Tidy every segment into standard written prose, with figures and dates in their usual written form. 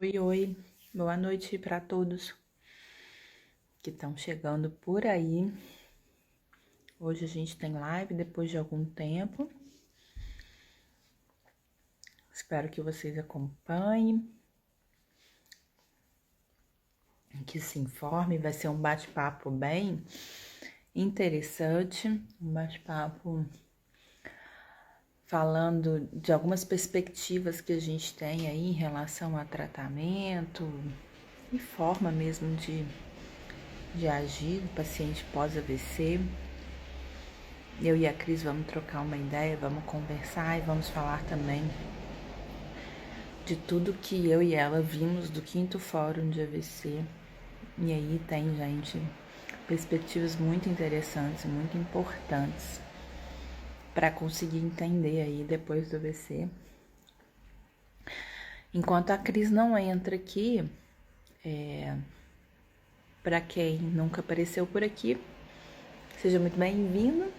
Oi, oi, boa noite para todos que estão chegando por aí. Hoje a gente tem live depois de algum tempo. Espero que vocês acompanhem, que se informem. Vai ser um bate-papo bem interessante, um bate-papo falando de algumas perspectivas que a gente tem aí em relação a tratamento e forma mesmo de agir do paciente pós-AVC. Eu e a Cris vamos trocar uma ideia, vamos conversar e vamos falar também de tudo que eu e ela vimos do 5º Fórum de AVC. E aí tem, gente, perspectivas muito interessantes, muito importantes para conseguir entender aí depois do AVC. Enquanto a Cris não entra aqui, para quem nunca apareceu por aqui, seja muito bem-vindo.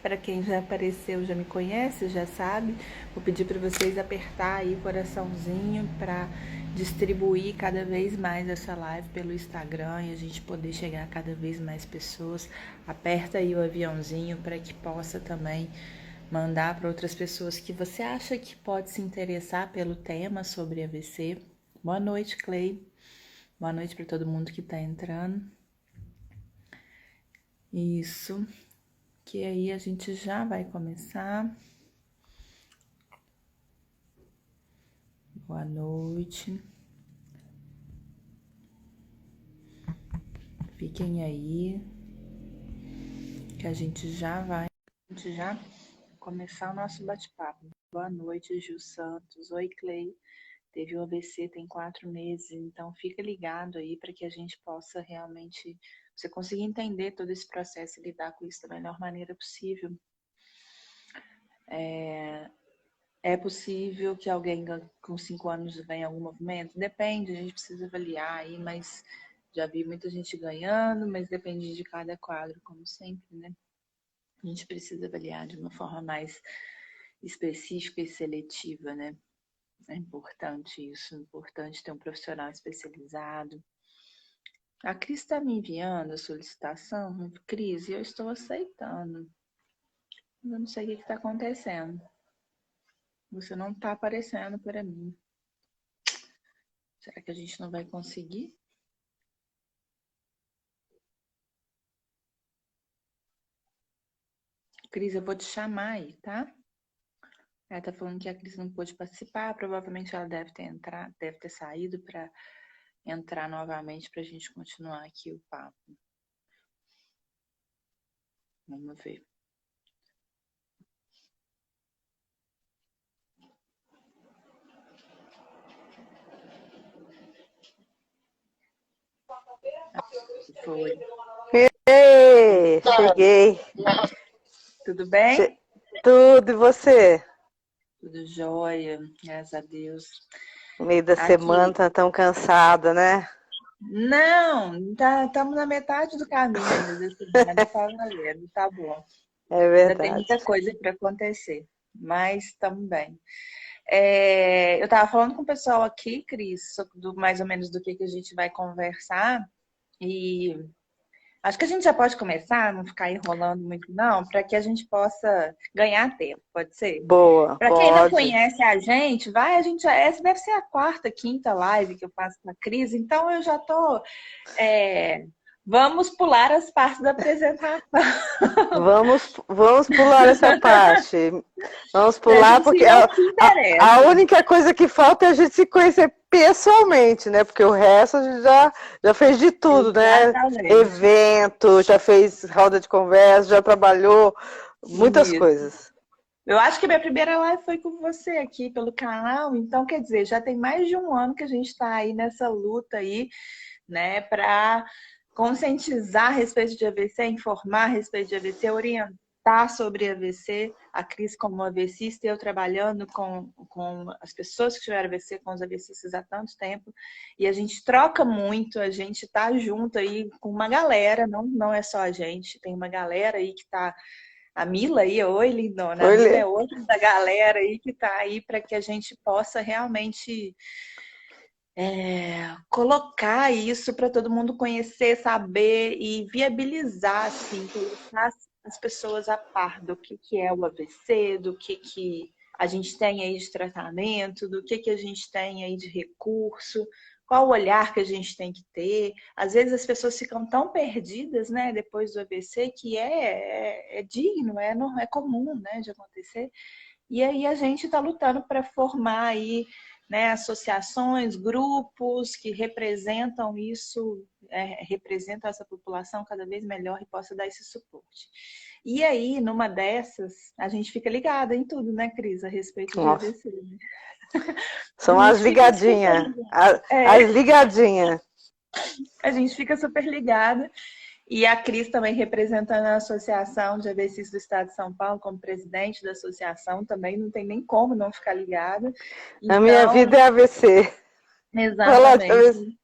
Para quem já apareceu, já me conhece, já sabe, vou pedir para vocês apertar aí o coraçãozinho para distribuir cada vez mais essa live pelo Instagram e a gente poder chegar a cada vez mais pessoas. Aperta aí o aviãozinho para que possa também mandar para outras pessoas que você acha que pode se interessar pelo tema sobre AVC. Boa noite, Clay. Boa noite para todo mundo que está entrando. Isso. Que aí a gente já vai começar. Boa noite. Fiquem aí, que a gente já vai começar o nosso bate-papo. Boa noite, Gil Santos. Oi, Clay. Teve o AVC tem 4 meses, então fica ligado aí para que a gente possa realmente, você conseguir entender todo esse processo e lidar com isso da melhor maneira possível. É possível que alguém com 5 anos ganhe algum movimento? Depende, a gente precisa avaliar aí, mas já vi muita gente ganhando, mas depende de cada quadro, como sempre, né? A gente precisa avaliar de uma forma mais específica e seletiva, né? É importante isso, é importante ter um profissional especializado. A Cris está me enviando a solicitação, Cris, e eu estou aceitando. Eu não sei o que está acontecendo. Você não está aparecendo para mim. Será que a gente não vai conseguir? Cris, eu vou te chamar aí, tá? Ela tá falando que a Cris não pôde participar, provavelmente ela deve ter entrado, deve ter saído para entrar novamente para a gente continuar aqui o papo. Vamos ver. Foi. Ei, cheguei. Tudo bem? Tudo, e você? Tudo jóia, graças a Deus. No meio da semana, Aqui. tá tão cansada, né? Não, estamos na metade do caminho ainda da semana, tá valendo, tá bom. É Ainda tem verdade. muita coisa para acontecer, mas estamos bem. Eu estava falando com o pessoal aqui, Cris, mais ou menos do que a gente vai conversar, e acho que a gente já pode começar, não ficar enrolando muito não, para que a gente possa ganhar tempo, pode ser? Boa, Para quem não pode. conhece a gente, essa deve ser a quarta, quinta live que eu faço com a Cris, então eu já tô. é, Vamos pular as partes da apresentação. Vamos pular essa parte. Vamos Pra pular, gente porque ir ao que a interessa. única coisa que falta é a gente se conhecer pessoalmente, né? Porque o resto a gente já fez de tudo, né? Exatamente. Evento, já fez roda de conversa, já trabalhou muitas Isso. coisas. Eu acho que minha primeira live foi com você aqui pelo canal, então quer dizer, já tem mais de um ano que a gente está aí nessa luta aí, né, para conscientizar a respeito de AVC, informar a respeito de AVC, orientar sobre AVC, a Cris como AVCista, e eu trabalhando com as pessoas que tiveram AVC, com os AVCistas há tanto tempo, e a gente troca muito, a gente tá junto aí com uma galera, não é só a gente, tem uma galera aí que tá. A Mila aí, oi, lindona. A Mila Olha, é outra da galera aí que tá aí para que a gente possa realmente colocar isso para todo mundo conhecer, saber e viabilizar, assim, colocar as pessoas a par do que é o AVC, do que a gente tem aí de tratamento, do que a gente tem aí de recurso, qual o olhar que a gente tem que ter. Às vezes as pessoas ficam tão perdidas, né, depois do AVC, que é digno, não é comum, né, de acontecer. E aí a gente está lutando para formar aí, né, associações, grupos que representam isso, representam essa população cada vez melhor e possa dar esse suporte. E aí, numa dessas, a gente fica ligada em tudo, né, Cris, a respeito de Nossa, AVC. Né? A são as gente fica super ligadinhas. ligada. As ligadinhas. A gente fica super ligada. E a Cris também representando a Associação de AVCs do Estado de São Paulo, como presidente da associação, também não tem nem como não ficar ligada. A minha Então, vida é AVC. Falar de AVC. exatamente.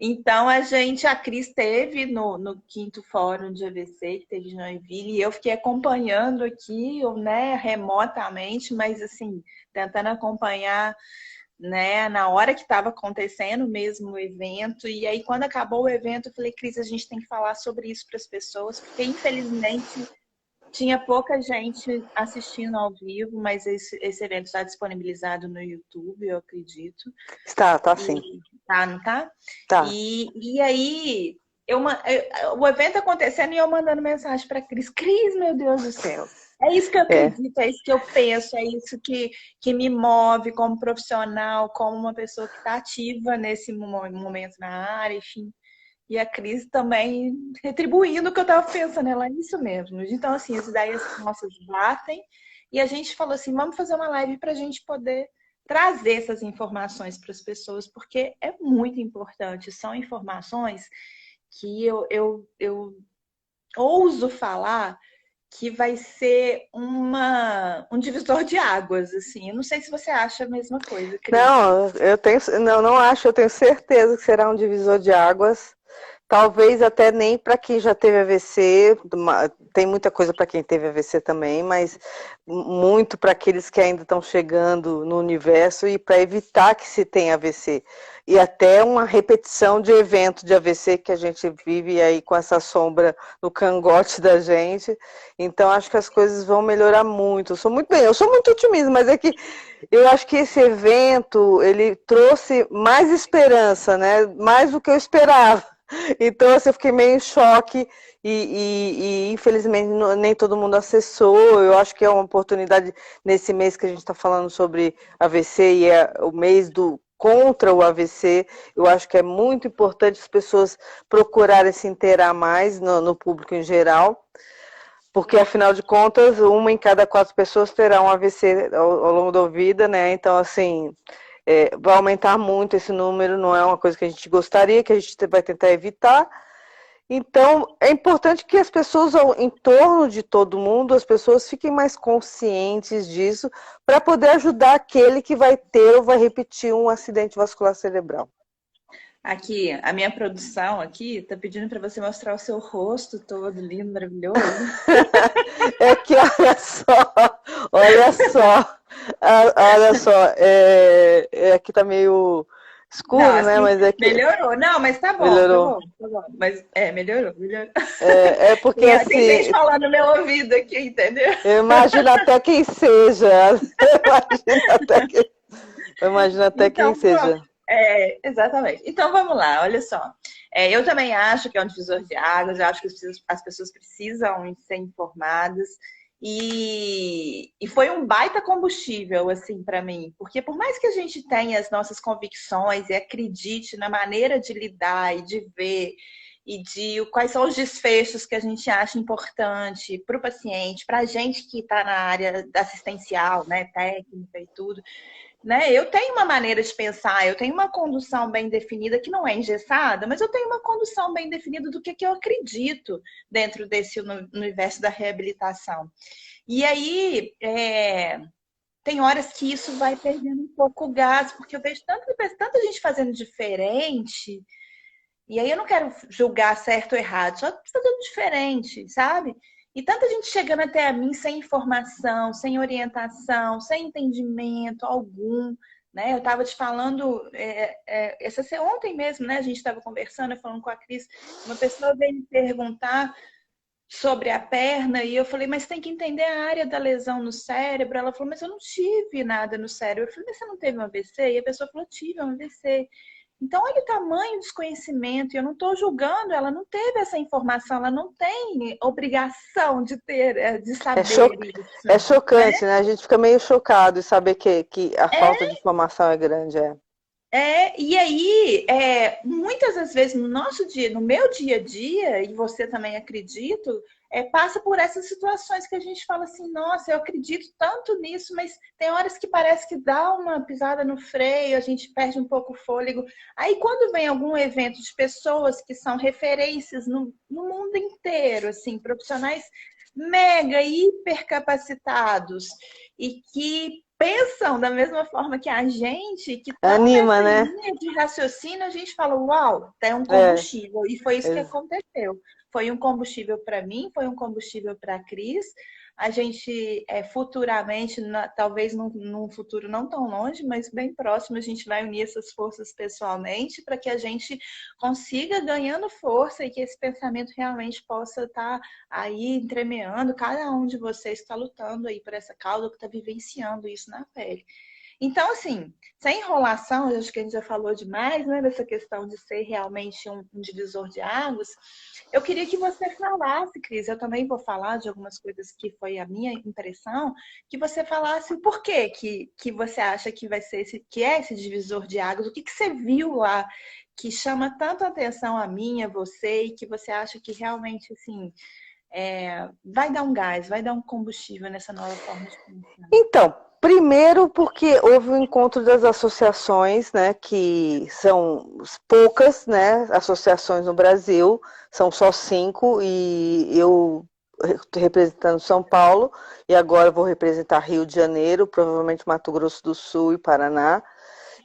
Então, a Cris teve no quinto fórum de AVC, que teve em Joinville, e eu fiquei acompanhando aqui, né, remotamente, mas assim, tentando acompanhar, né, na hora que estava acontecendo mesmo o evento. E aí, quando acabou o evento, eu falei, Cris, a gente tem que falar sobre isso para as pessoas, porque infelizmente tinha pouca gente assistindo ao vivo, mas esse evento está disponibilizado no YouTube, eu acredito. Tá E, sim. tá, não tá? Tá. E aí, o evento acontecendo e eu mandando mensagem para Cris. Cris, meu Deus do céu. É isso que eu É. acredito, é isso que eu penso, é isso que me move como profissional, como uma pessoa que está ativa nesse momento na área, enfim. E a Cris também retribuindo o que eu estava pensando, ela é isso mesmo. Então, assim, as ideias nossas batem e a gente falou assim, vamos fazer uma live para a gente poder trazer essas informações para as pessoas, porque é muito importante. São informações que eu ouso falar que vai ser um divisor de águas, assim. Eu não sei se você acha a mesma coisa, Cris. Não, não acho, eu tenho certeza que será um divisor de águas. Talvez até nem para quem já teve AVC, tem muita coisa para quem teve AVC também, mas muito para aqueles que ainda estão chegando no universo e para evitar que se tenha AVC. E até uma repetição de evento de AVC que a gente vive aí com essa sombra no cangote da gente. Então acho que as coisas vão melhorar muito. Eu sou muito otimista, mas é que eu acho que esse evento ele trouxe mais esperança, né? Mais do que eu esperava. Então, assim, eu fiquei meio em choque e infelizmente nem todo mundo acessou. Eu acho que é uma oportunidade nesse mês que a gente está falando sobre AVC e é o mês do contra o AVC. Eu acho que é muito importante as pessoas procurarem se inteirar mais no público em geral, porque afinal de contas, uma em cada 4 pessoas terá um AVC ao longo da vida, né? Então, assim, vai aumentar muito esse número, não é uma coisa que a gente gostaria, que a gente vai tentar evitar. Então, é importante que as pessoas em torno de todo mundo, as pessoas fiquem mais conscientes disso, para poder ajudar aquele que vai ter ou vai repetir um acidente vascular cerebral. Aqui, a minha produção aqui tá pedindo para você mostrar o seu rosto todo lindo, maravilhoso. É que, olha só, olha só, aqui tá meio Não, escuro, né? assim, Mas é que melhorou. Não, mas tá bom, tá melhorou. bom, tá bom. Mas melhorou, melhorou. É porque Tem gente assim, falando no meu ouvido aqui, entendeu? eu imagino até quem seja. Eu imagino até quem Então, pronto. seja. Exatamente. Então, vamos lá, olha só. Eu também acho que é um divisor de águas, eu acho que as pessoas precisam ser informadas. E foi um baita combustível, assim, para mim. Porque por mais que a gente tenha as nossas convicções e acredite na maneira de lidar e de ver e de quais são os desfechos que a gente acha importante para o paciente, para a gente que está na área assistencial, né, técnica e tudo, né? Eu tenho uma maneira de pensar, eu tenho uma condução bem definida que não é engessada, mas eu tenho uma condução bem definida do que eu acredito dentro desse universo da reabilitação. E aí, tem horas que isso vai perdendo um pouco o gás, porque eu vejo tanta gente fazendo diferente, e aí eu não quero julgar certo ou errado, só fazendo diferente, sabe? E tanta gente chegando até a mim sem informação, sem orientação, sem entendimento algum, né? Eu estava te falando, ontem mesmo, né? A gente estava conversando, eu falando com a Cris, uma pessoa veio me perguntar sobre a perna e eu falei, mas tem que entender a área da lesão no cérebro. Ela falou, mas eu não tive nada no cérebro. Eu falei, mas você não teve um AVC? E a pessoa falou, tive um AVC. Então, olha o tamanho do desconhecimento. E eu não estou julgando, ela não teve essa informação, ela não tem obrigação de ter, de saber isso, É né? chocante, né? A gente fica meio chocado em saber que a falta de informação é grande. É. E aí, muitas das vezes no nosso dia, no meu dia a dia, e você também acredito, passa por essas situações que a gente fala assim, nossa, eu acredito tanto nisso, mas tem horas que parece que dá uma pisada no freio, a gente perde um pouco o fôlego. Aí quando vem algum evento de pessoas que são referências no mundo inteiro, assim, profissionais mega hiper capacitados e que pensam da mesma forma que a gente, que estão Anima, nessa né? linha de raciocínio, a gente fala, uau, tem um É, combustível. E foi isso que aconteceu. Foi um combustível para mim, foi um combustível para a Cris. A gente futuramente, talvez num futuro não tão longe, mas bem próximo, a gente vai unir essas forças pessoalmente para que a gente consiga ganhando força e que esse pensamento realmente possa estar aí entremeando. Cada um de vocês está lutando aí por essa causa, que está vivenciando isso na pele. Então, assim, sem enrolação, eu acho que a gente já falou demais, né, dessa questão de ser realmente um divisor de águas. Eu queria que você falasse, Cris, eu também vou falar de algumas coisas que foi a minha impressão, que você falasse o porquê que você acha que vai ser que é esse divisor de águas, o que você viu lá que chama tanto a atenção a mim, a você, e que você acha que realmente, assim, vai dar um gás, vai dar um combustível nessa nova forma de pensar. então, primeiro porque houve o encontro das associações, né, que são poucas, né, associações no Brasil, são só 5, e eu representando São Paulo, e agora vou representar Rio de Janeiro, provavelmente Mato Grosso do Sul e Paraná,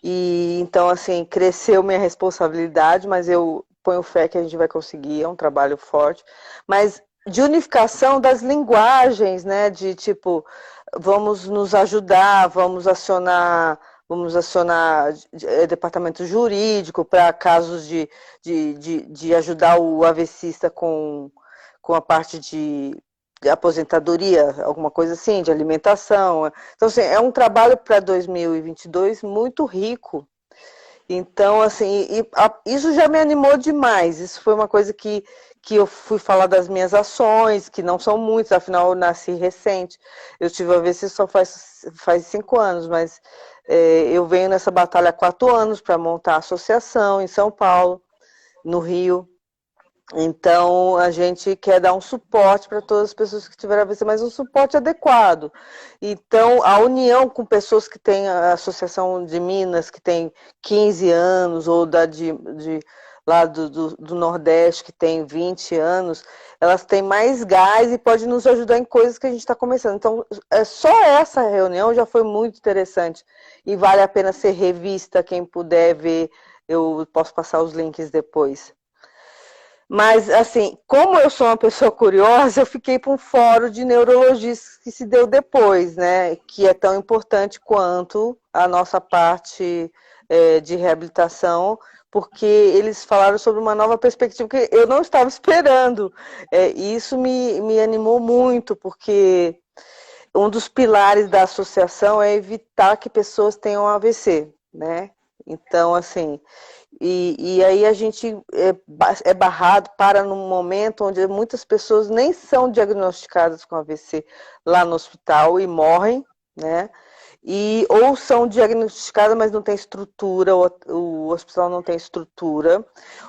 e então, assim, cresceu minha responsabilidade, mas eu ponho fé que a gente vai conseguir, é um trabalho forte, mas de unificação das linguagens, né, de tipo, vamos nos ajudar, vamos acionar departamento jurídico para casos de ajudar o avessista com a parte de aposentadoria, alguma coisa assim, de alimentação. Então, assim, é um trabalho para 2022 muito rico. Então, assim, isso já me animou demais. Isso foi uma coisa que eu fui falar das minhas ações, que não são muitas, afinal eu nasci recente. Eu tive a AVC só faz 5 anos, mas eu venho nessa batalha há 4 anos para montar a associação em São Paulo, no Rio. Então, a gente quer dar um suporte para todas as pessoas que tiveram AVC, mas um suporte adequado. Então, a união com pessoas que têm a Associação de Minas, que tem 15 anos, ou lá do Nordeste, que tem 20 anos, elas têm mais gás e pode nos ajudar em coisas que a gente está começando. Então, só essa reunião já foi muito interessante e vale a pena ser revista, quem puder ver, eu posso passar os links depois. Mas, assim, como eu sou uma pessoa curiosa, eu fiquei para um fórum de neurologistas que se deu depois, né? Que é tão importante quanto a nossa parte de reabilitação, porque eles falaram sobre uma nova perspectiva que eu não estava esperando. E isso me animou muito, porque um dos pilares da associação é evitar que pessoas tenham AVC, né? Então, assim, e aí a gente é barrado para num momento onde muitas pessoas nem são diagnosticadas com AVC lá no hospital e morrem, né? Ou são diagnosticadas, mas não tem estrutura, o hospital não tem estrutura,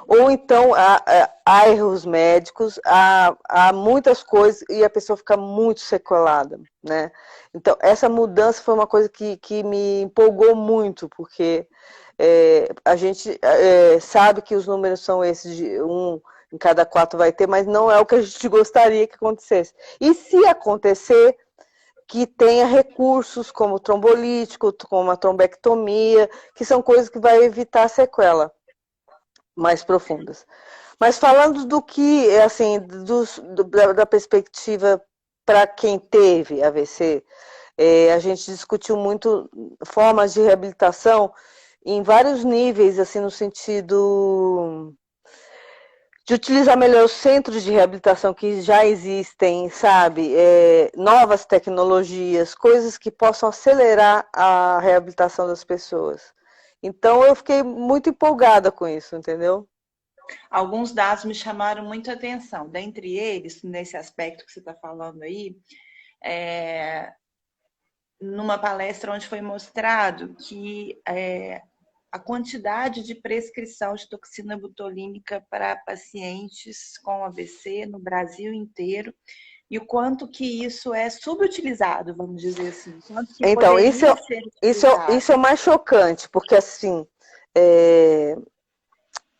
ou então há erros médicos, há muitas coisas e a pessoa fica muito sequelada, né? Então, essa mudança foi uma coisa que me empolgou muito, porque a gente sabe que os números são esses, de 1 em cada 4 vai ter, mas não é o que a gente gostaria que acontecesse. E se acontecer, que tenha recursos como trombolítico, como a trombectomia, que são coisas que vai evitar sequela mais profundas. Mas falando do que, assim, da perspectiva para quem teve AVC, A gente discutiu muito formas de reabilitação em vários níveis, assim, no sentido de utilizar melhor os centros de reabilitação que já existem, sabe? Novas tecnologias, coisas que possam acelerar a reabilitação das pessoas. Então, eu fiquei muito empolgada com isso, entendeu? Alguns dados me chamaram muito a atenção. Dentre eles, nesse aspecto que você está falando aí, é, numa palestra onde foi mostrado que a quantidade de prescrição de toxina botulínica para pacientes com AVC no Brasil inteiro e o quanto que isso é subutilizado, vamos dizer assim, quanto que Então, poderia ser isso utilizado. é o mais chocante, porque assim, é,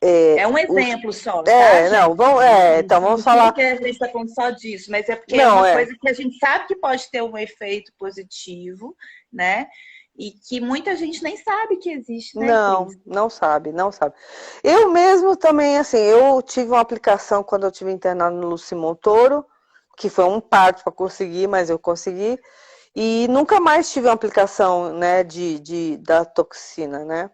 É um os, exemplo só, tá, não, gente? então vamos Significa falar, que a gente está falando só disso, mas é porque é não, uma coisa que a gente sabe que pode ter um efeito positivo, né? E que muita gente nem sabe que existe, né, Cris? não, não sabe, não sabe. Eu mesmo também, assim, eu tive uma aplicação quando eu tive internado no Luci Montoro, que foi um parto para conseguir, mas eu consegui, e nunca mais tive uma aplicação, né, da toxina, né?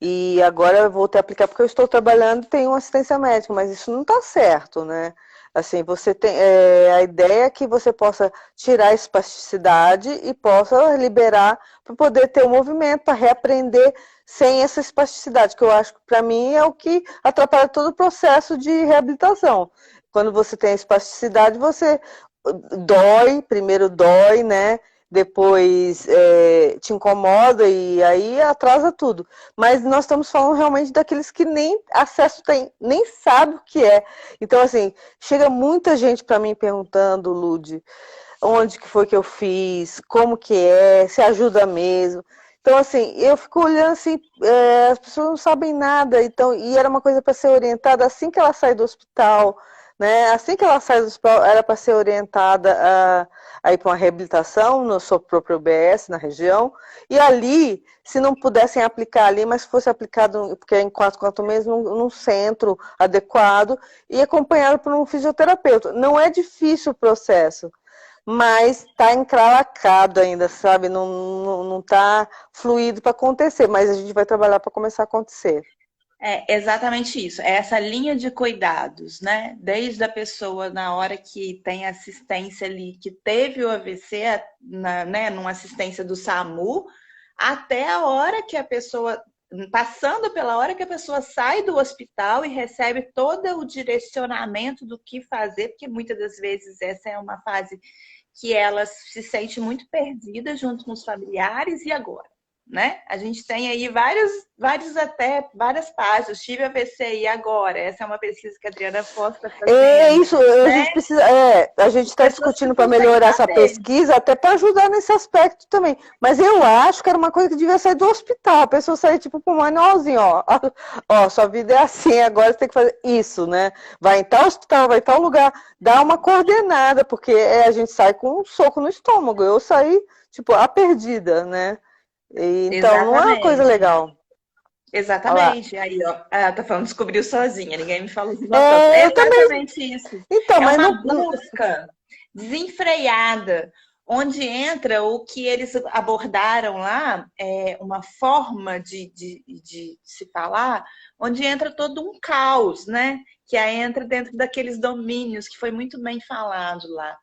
E agora eu vou ter que aplicar porque eu estou trabalhando e tenho uma assistência médica, mas isso não está certo, né? Assim, você tem a ideia é que você possa tirar a espasticidade e possa liberar para poder ter o movimento, para reaprender sem essa espasticidade, que eu acho que para mim é o que atrapalha todo o processo de reabilitação. Quando você tem a espasticidade, você primeiro dói, né? Depois te incomoda e aí atrasa tudo. Mas nós estamos falando realmente daqueles que nem acesso tem, nem sabe o que é. Então, assim, chega muita gente para mim perguntando, Lude, onde que foi que eu fiz, como que é, se ajuda mesmo. Então, assim, eu fico olhando assim, as pessoas não sabem nada, então, e era uma coisa para ser orientada assim que ela sai do hospital, né? Assim que ela sai do hospital, era para ser orientada a ir para uma reabilitação no seu próprio UBS, na região, e ali, se não pudessem aplicar ali, mas fosse aplicado, porque é em 4 meses, num centro adequado, e acompanhado por um fisioterapeuta. Não é difícil o processo, mas está encralacado ainda, sabe? Não está fluido para acontecer, mas a gente vai trabalhar para começar a acontecer. É exatamente isso. É essa linha de cuidados, né? Desde a pessoa na hora que tem assistência ali, que teve o AVC, né, numa assistência do SAMU, até a hora que a pessoa, passando pela hora que a pessoa sai do hospital e recebe todo o direcionamento do que fazer, porque muitas das vezes essa é uma fase que ela se sente muito perdida junto com os familiares e agora, né? A gente tem aí várias páginas, tive AVC e agora. Essa é uma pesquisa que a Adriana Foz está É fazendo, isso, né? a gente As está pessoas discutindo para precisam sem melhorar essa saber. pesquisa, até para ajudar nesse aspecto também. Mas eu acho que era uma coisa que devia sair do hospital, a pessoa sair tipo com um manualzinho, ó, ó, sua vida é assim, agora você tem que fazer isso, né? Vai em tal hospital, vai em tal lugar, dá uma coordenada, porque a gente sai com um soco no estômago. Eu saí, tipo, a perdida, né? Então, não é uma coisa Exatamente. legal. Olha lá. Exatamente. Aí, ó, tá falando, descobriu sozinha, ninguém me falou de voltando. É Eu também. exatamente isso. Então, É mas uma não. busca desenfreada, onde entra o que eles abordaram lá, uma forma de se falar, onde entra todo um caos, né? Que aí entra dentro daqueles domínios que foi muito bem falado lá.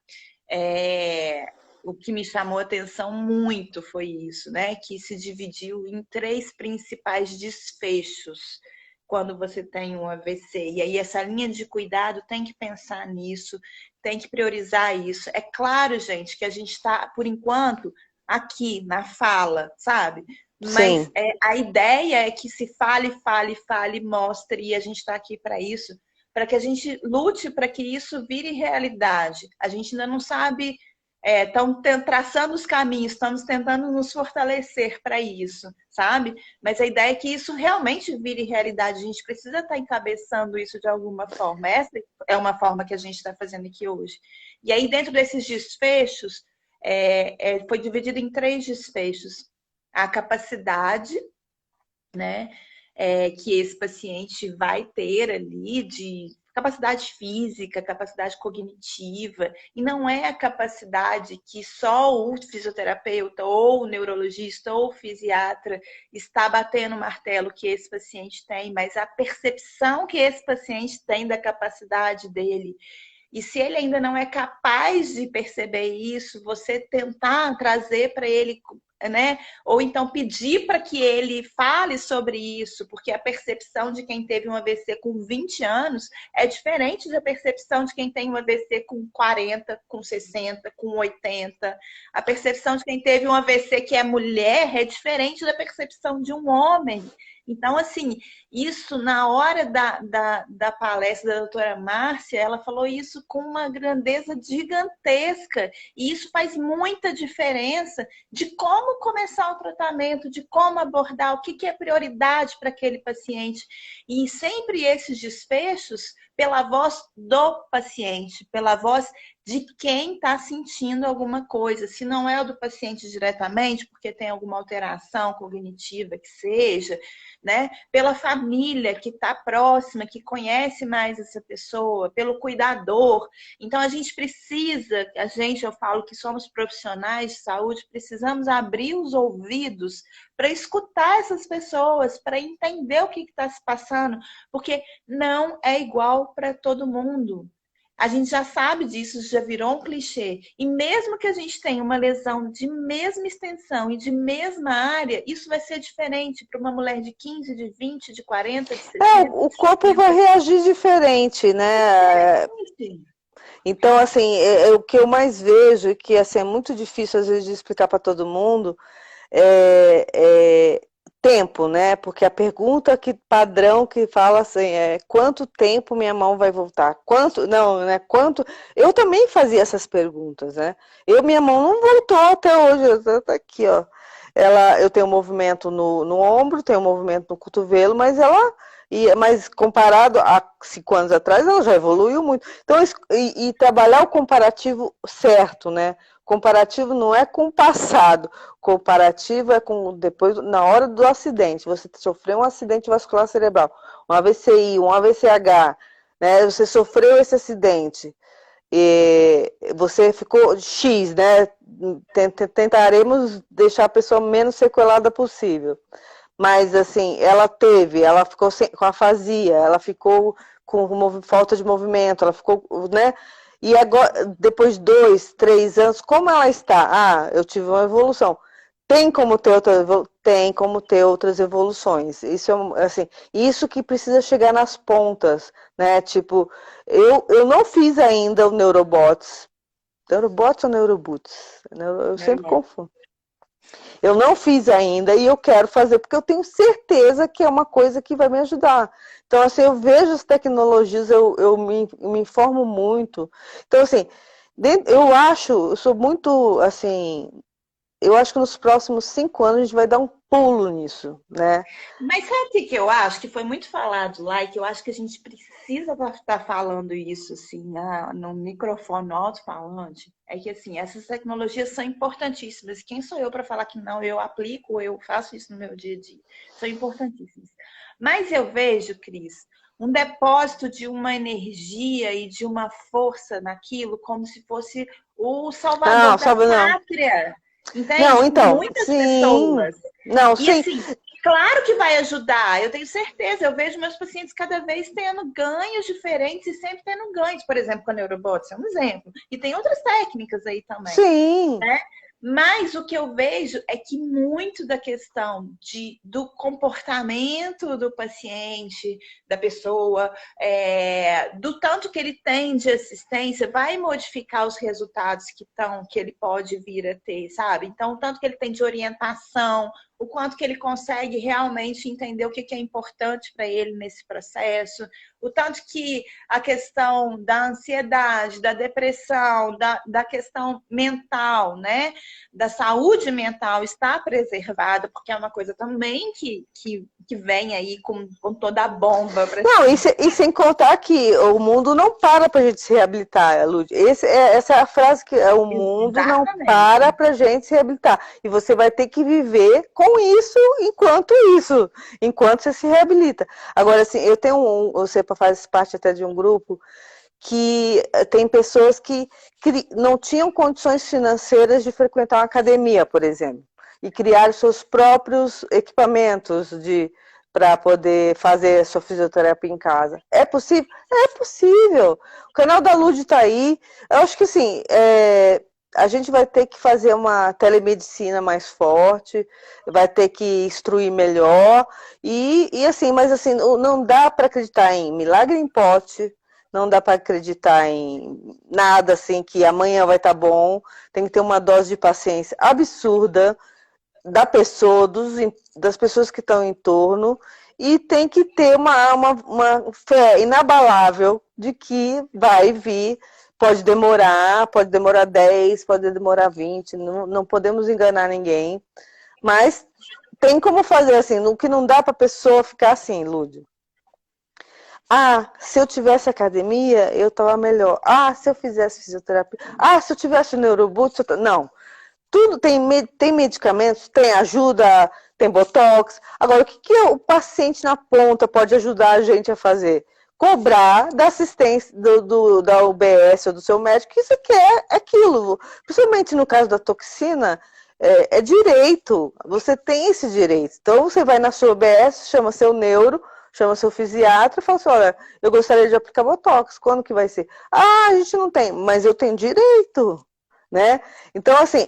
O que me chamou a atenção muito foi isso, né? Que se dividiu em três principais desfechos quando você tem um AVC. E aí essa linha de cuidado tem que pensar nisso, tem que priorizar isso. É claro, gente, que a gente está, por enquanto, aqui na fala, sabe? Mas Sim. a ideia é que se fale, fale, fale, mostre, e a gente está aqui para isso, para que a gente lute para que isso vire realidade. A gente ainda não sabe, estão traçando os caminhos, estamos tentando nos fortalecer para isso, sabe? Mas a ideia é que isso realmente vire realidade. A gente precisa estar encabeçando isso de alguma forma. Essa é uma forma que a gente está fazendo aqui hoje. E aí, dentro desses desfechos, foi dividido em três desfechos. A capacidade, né, que esse paciente vai ter ali de capacidade física, capacidade cognitiva, e não é a capacidade que só o fisioterapeuta ou o neurologista ou o fisiatra está batendo o martelo que esse paciente tem, mas a percepção que esse paciente tem da capacidade dele. E se ele ainda não é capaz de perceber isso, você tentar trazer para ele, né? Ou então pedir para que ele fale sobre isso, porque a percepção de quem teve um AVC com 20 anos é diferente da percepção de quem tem um AVC com 40, com 60, com 80. A percepção de quem teve um AVC que é mulher é diferente da percepção de um homem. Então, assim, isso na hora da palestra da doutora Márcia, ela falou isso com uma grandeza gigantesca. E isso faz muita diferença de como começar o tratamento, de como abordar, o que é prioridade para aquele paciente. E sempre esses desfechos pela voz do paciente, pela voz de quem está sentindo alguma coisa. Se não é o do paciente diretamente, porque tem alguma alteração cognitiva que seja, né? Pela família que está próxima, que conhece mais essa pessoa, pelo cuidador. Então, a gente precisa, eu falo que somos profissionais de saúde, precisamos abrir os ouvidos para escutar essas pessoas, para entender o que está se passando, porque não é igual para todo mundo. A gente já sabe disso, já virou um clichê. E mesmo que a gente tenha uma lesão de mesma extensão e de mesma área, isso vai ser diferente para uma mulher de 15, de 20, de 40, de 60. O corpo vai reagir diferente, né? Então, assim, o que eu mais vejo, e que assim, é muito difícil às vezes de explicar para todo mundo, é tempo, né? Porque a pergunta padrão que fala assim é quanto tempo minha mão vai voltar? Quanto? Não, né? Quanto? Eu também fazia essas perguntas, né? Minha mão não voltou até hoje, tá aqui, ó. Eu tenho um movimento no ombro, tenho um movimento no cotovelo, mas comparado a 5 anos atrás, ela já evoluiu muito. Então, e trabalhar o comparativo certo, né? Comparativo não é com o passado, comparativo é com depois, na hora do acidente. Você sofreu um acidente vascular cerebral, um AVCI, um AVCH, né? Você sofreu esse acidente, e você ficou X, né? Tentaremos deixar a pessoa menos sequelada possível. Mas, assim, ela ficou com afasia, ela ficou com falta de movimento, ela ficou, né? E agora, depois de 2, 3 anos, como ela está? Eu tive uma evolução. Tem como ter outras evoluções. Isso assim, isso que precisa chegar nas pontas, né? Tipo, eu não fiz ainda o Neurobots. Neurobots ou Neuroboots? Eu sempre confundo. Eu não fiz ainda e eu quero fazer, porque eu tenho certeza que é uma coisa que vai me ajudar. Então, assim, eu vejo as tecnologias, eu me informo muito. Então, assim, eu sou muito, assim, eu acho que nos próximos 5 anos a gente vai dar um pulo nisso, né? Mas sabe o que eu acho? Que foi muito falado lá e que eu acho que a gente precisa estar falando isso, assim, no microfone, no alto-falante. É que, assim, essas tecnologias são importantíssimas. Quem sou eu para falar que não? Eu aplico, eu faço isso no meu dia a dia. São importantíssimas. Mas eu vejo, Cris, um depósito de uma energia e de uma força naquilo, como se fosse o salvador da pátria. Entende? Não, então, muitas sim. pessoas. Não, e sim. assim, claro que vai ajudar, eu tenho certeza. Eu vejo meus pacientes cada vez tendo ganhos diferentes e sempre tendo ganhos. Por exemplo, com a Neurobots, é um exemplo. E tem outras técnicas aí também. Sim. Né? Mas o que eu vejo é que muito da questão do comportamento do paciente, da pessoa, do tanto que ele tem de assistência, vai modificar os resultados que ele pode vir a ter, sabe? Então, o tanto que ele tem de orientação, o quanto que ele consegue realmente entender o que é importante para ele nesse processo, o tanto que a questão da ansiedade, da depressão, da questão mental, né? Da saúde mental está preservada, porque é uma coisa também que vem aí com toda a bomba. Não, e sem contar que o mundo não para para a gente se reabilitar, Lud. Essa é a frase que o mundo não para para a gente se reabilitar. E você vai ter que viver com com enquanto você se reabilita. Agora, assim, eu tenho você faz parte até de um grupo que tem pessoas que não tinham condições financeiras de frequentar uma academia, por exemplo, e criaram seus próprios equipamentos para poder fazer sua fisioterapia em casa. É possível? É possível. O canal da Lud está aí. Eu acho que assim, a gente vai ter que fazer uma telemedicina mais forte, vai ter que instruir melhor, e assim, mas assim, não dá para acreditar em milagre em pote, não dá para acreditar em nada assim, que amanhã vai estar bom, tem que ter uma dose de paciência absurda da pessoa, das pessoas que estão em torno, e tem que ter uma fé inabalável de que vai vir. Pode demorar 10, pode demorar 20, não podemos enganar ninguém, mas tem como fazer assim, o que não dá para a pessoa ficar assim, Lúdio. Ah, se eu tivesse academia, eu estava melhor. Ah, se eu fizesse fisioterapia. Ah, se eu tivesse neuroboot, não. Tudo tem medicamentos, tem ajuda, tem botox. Agora, o que o paciente na ponta pode ajudar a gente a fazer? Cobrar da assistência da UBS ou do seu médico que você quer aquilo. Principalmente no caso da toxina, é direito. Você tem esse direito. Então, você vai na sua UBS, chama seu neuro, chama seu fisiatra e fala assim, olha, eu gostaria de aplicar botox. Quando que vai ser? Ah, a gente não tem, mas eu tenho direito. Né? Então, assim,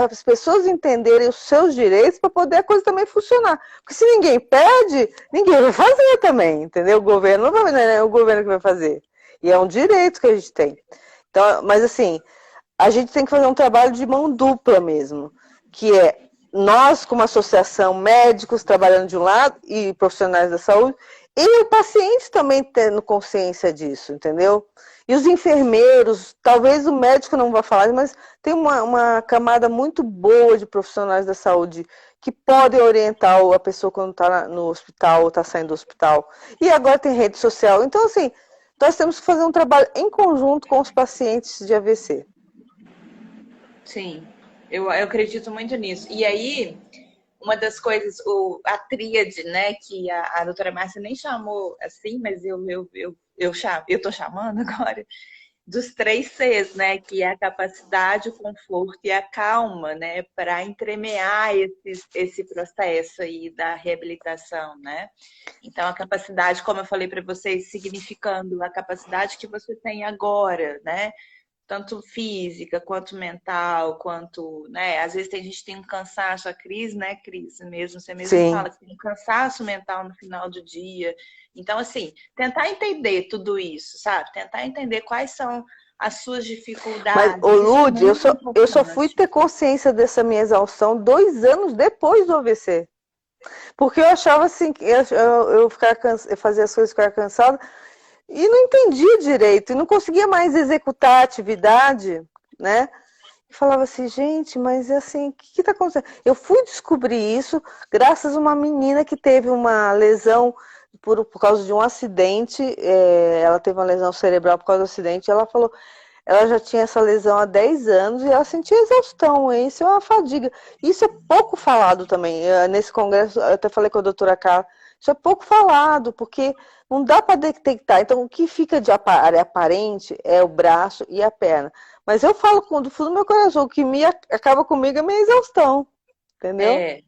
as pessoas entenderem os seus direitos para poder a coisa também funcionar. Porque se ninguém pede, ninguém vai fazer também, entendeu? O governo não vai, né? É o governo que vai fazer. E é um direito que a gente tem. Então, mas assim, a gente tem que fazer um trabalho de mão dupla mesmo, que é nós, como associação, médicos trabalhando de um lado e profissionais da saúde, e o paciente também tendo consciência disso, entendeu? E os enfermeiros, talvez o médico não vá falar, mas tem uma camada muito boa de profissionais da saúde que podem orientar a pessoa quando está no hospital ou está saindo do hospital. E agora tem rede social. Então, assim, nós temos que fazer um trabalho em conjunto com os pacientes de AVC. Sim, eu acredito muito nisso. E aí, uma das coisas, a tríade, né, que a doutora Márcia nem chamou assim, mas eu tô chamando agora, dos 3 Cs, né, que é a capacidade, o conforto e a calma, né, para entremear esse processo aí da reabilitação, né? Então, a capacidade, como eu falei para vocês, significando a capacidade que você tem agora, né? Tanto física, quanto mental, quanto, né? Às vezes a gente tem um cansaço, a Cris, né, Cris, mesmo, você mesmo Sim. fala que tem um cansaço mental no final do dia. Então, assim, tentar entender tudo isso, sabe? Tentar entender quais são as suas dificuldades. Mas, ô Lud, eu só fui Importante. ter consciência dessa minha exaustão 2 anos depois do AVC. Porque eu achava assim, que eu fazia as coisas, ficar cansada, e não entendia direito, e não conseguia mais executar a atividade, né? E falava assim, gente, mas assim, o que está acontecendo? Eu fui descobrir isso graças a uma menina que teve uma lesão por causa de um acidente, ela teve uma lesão cerebral por causa do acidente, e ela falou, ela já tinha essa lesão há 10 anos e ela sentia exaustão, isso é uma fadiga. Isso é pouco falado também. Nesse congresso, eu até falei com a doutora Carla, isso é pouco falado, porque não dá para detectar. Então, o que fica de aparente é o braço e a perna. Mas eu falo do fundo do meu coração, o que acaba comigo é a minha exaustão, entendeu?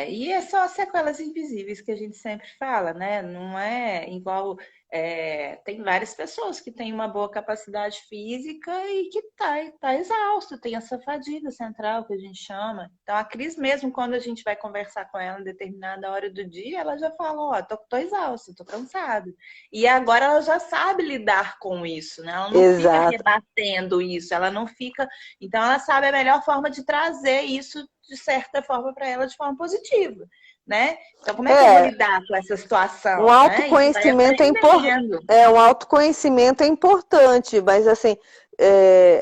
E é só as sequelas invisíveis que a gente sempre fala, né? Não é igual. Tem várias pessoas que têm uma boa capacidade física e que tá exausto, tem essa fadiga central que a gente chama. Então, a Cris mesmo, quando a gente vai conversar com ela em determinada hora do dia, ela já fala, ó, tô exausta, tô cansada. E agora ela já sabe lidar com isso, né? Ela não fica Exato. rebatendo isso, ela não fica. Então, ela sabe a melhor forma de trazer isso de certa forma para ela de forma positiva, né? Então, como é que eu vou lidar com essa situação? Um né? autoconhecimento um autoconhecimento é importante, mas assim,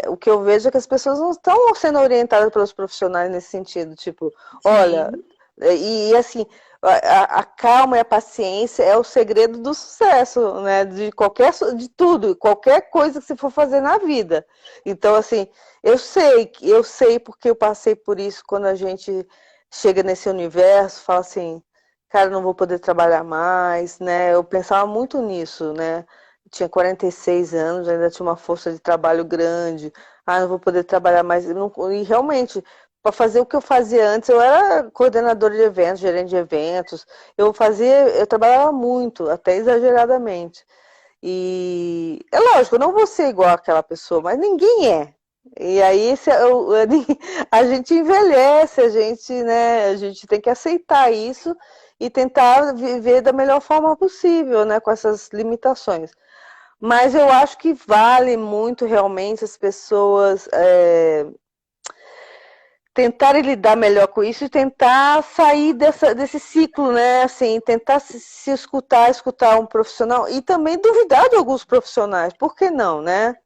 o que eu vejo é que as pessoas não estão sendo orientadas pelos profissionais nesse sentido, tipo, olha, e assim, a calma e a paciência é o segredo do sucesso, né? De tudo, qualquer coisa que você for fazer na vida. Então, assim, eu sei porque eu passei por isso quando a gente chega nesse universo, fala assim, cara, não vou poder trabalhar mais, né? Eu pensava muito nisso, né? Eu tinha 46 anos, ainda tinha uma força de trabalho grande. Ah, não vou poder trabalhar mais. E realmente, para fazer o que eu fazia antes, eu era coordenadora de eventos, gerente de eventos. Eu trabalhava muito, até exageradamente. E é lógico, eu não vou ser igual àquela pessoa, mas ninguém é. E aí a gente envelhece, né, a gente tem que aceitar isso e tentar viver da melhor forma possível, né, com essas limitações. Mas eu acho que vale muito realmente as pessoas tentarem lidar melhor com isso e tentar sair desse ciclo, né? Assim, tentar se escutar um profissional e também duvidar de alguns profissionais. Por que não, né?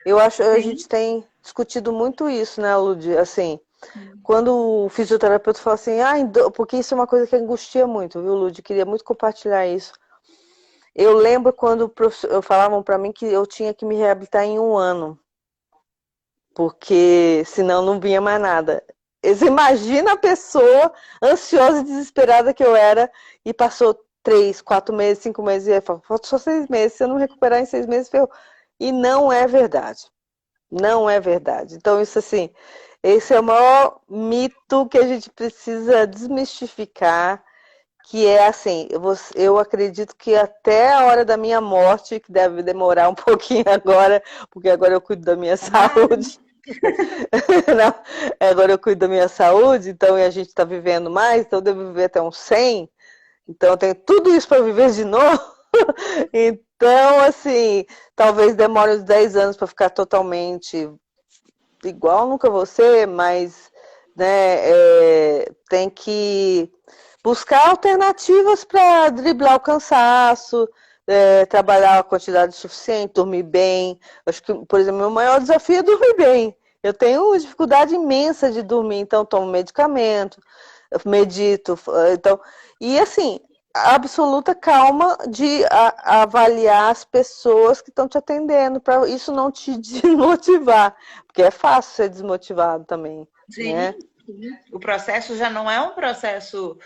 Eu acho que a Sim. gente tem discutido muito isso, né, Lud? Assim, quando o fisioterapeuta fala assim, porque isso é uma coisa que angustia muito, viu, Lud? Queria muito compartilhar isso. Eu lembro quando falavam para mim que eu tinha que me reabilitar em 1 ano, porque senão não vinha mais nada. Você imagina a pessoa ansiosa e desesperada que eu era e passou 3, 4 meses, 5 meses e aí falou, falta só 6 meses, se eu não recuperar em 6 meses, ferrou. E não é verdade. Não é verdade. Então, isso assim, esse é o maior mito que a gente precisa desmistificar, que é assim, eu acredito que até a hora da minha morte, que deve demorar um pouquinho agora, porque agora eu cuido da minha Tomara. saúde. Não, agora eu cuido da minha saúde, então e a gente está vivendo mais, então eu devo viver até uns 100, então eu tenho tudo isso para viver de novo. Então, assim, talvez demore uns 10 anos para ficar totalmente igual, nunca vou ser, mas né, tem que buscar alternativas para driblar o cansaço, trabalhar a quantidade suficiente, dormir bem. Acho que, por exemplo, meu maior desafio é dormir bem. Eu tenho dificuldade imensa de dormir, então tomo medicamento, medito, então, e assim, absoluta calma de avaliar as pessoas que estão te atendendo, para isso não te desmotivar, porque é fácil ser desmotivado também, Sim, né? sim. O processo já não é um processo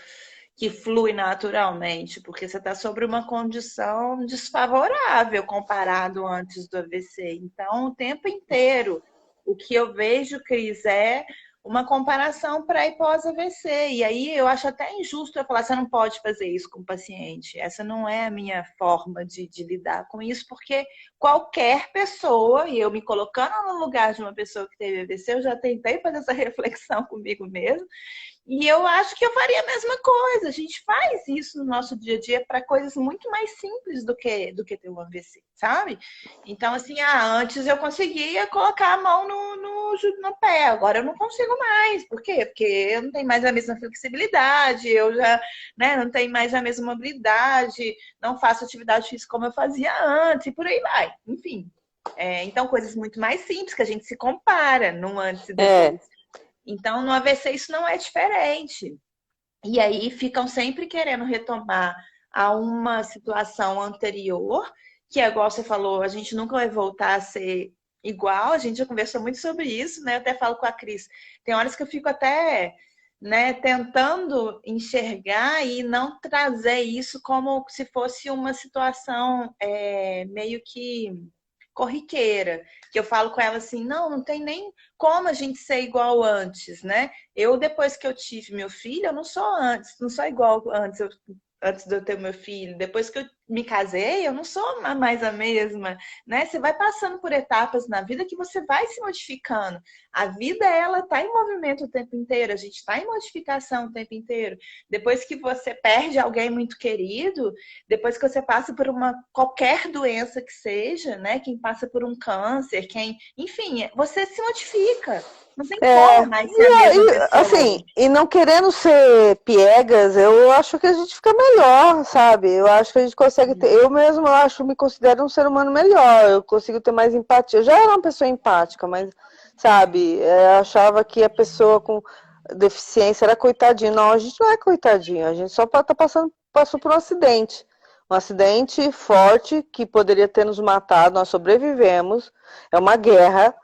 que flui naturalmente, porque você está sobre uma condição desfavorável comparado antes do AVC. Então, o tempo inteiro, o que eu vejo, Cris, é uma comparação pré e pós-AVC. E aí eu acho até injusto eu falar, você não pode fazer isso com o paciente. Essa não é a minha forma de lidar com isso, porque qualquer pessoa, e eu me colocando no lugar de uma pessoa que teve AVC, eu já tentei fazer essa reflexão comigo mesmo, e eu acho que eu faria a mesma coisa. A gente faz isso no nosso dia a dia para coisas muito mais simples do que ter um AVC, sabe? Então, assim, antes eu conseguia colocar a mão no pé, agora eu não consigo mais. Por quê? Porque eu não tenho mais a mesma flexibilidade, eu já, né, não tenho mais a mesma mobilidade, não faço atividade física como eu fazia antes, e por aí vai. Enfim. Então, coisas muito mais simples que a gente se compara no antes e É, depois. Então, no AVC isso não é diferente. E aí ficam sempre querendo retomar a uma situação anterior, que é igual você falou, a gente nunca vai voltar a ser igual, a gente já conversou muito sobre isso, né? Eu até falo com a Cris, tem horas que eu fico até, né, tentando enxergar e não trazer isso como se fosse uma situação meio que corriqueira, que eu falo com ela assim, não tem nem como a gente ser igual antes, né? Eu, depois que eu tive meu filho, eu não sou antes, não sou igual antes, antes de eu ter meu filho. Depois que eu me casei, eu não sou mais a mesma, né? Você vai passando por etapas na vida que você vai se modificando. A vida, ela tá em movimento o tempo inteiro, a gente está em modificação o tempo inteiro. Depois que você perde alguém muito querido, depois que você passa por uma qualquer doença que seja, né? Quem passa por um câncer, enfim, você se modifica. Não tem como mais ser a mesma pessoa. assim, e não querendo ser piegas, eu acho que a gente fica melhor, sabe? Eu acho que a gente consegue ter. Eu mesmo acho, me considero um ser humano melhor. Eu consigo ter mais empatia. Eu já era uma pessoa empática, mas, sabe, eu achava que a pessoa com deficiência era coitadinha. Não, a gente não é coitadinho, a gente só passou por um acidente. Um acidente forte que poderia ter nos matado, nós sobrevivemos. É uma guerra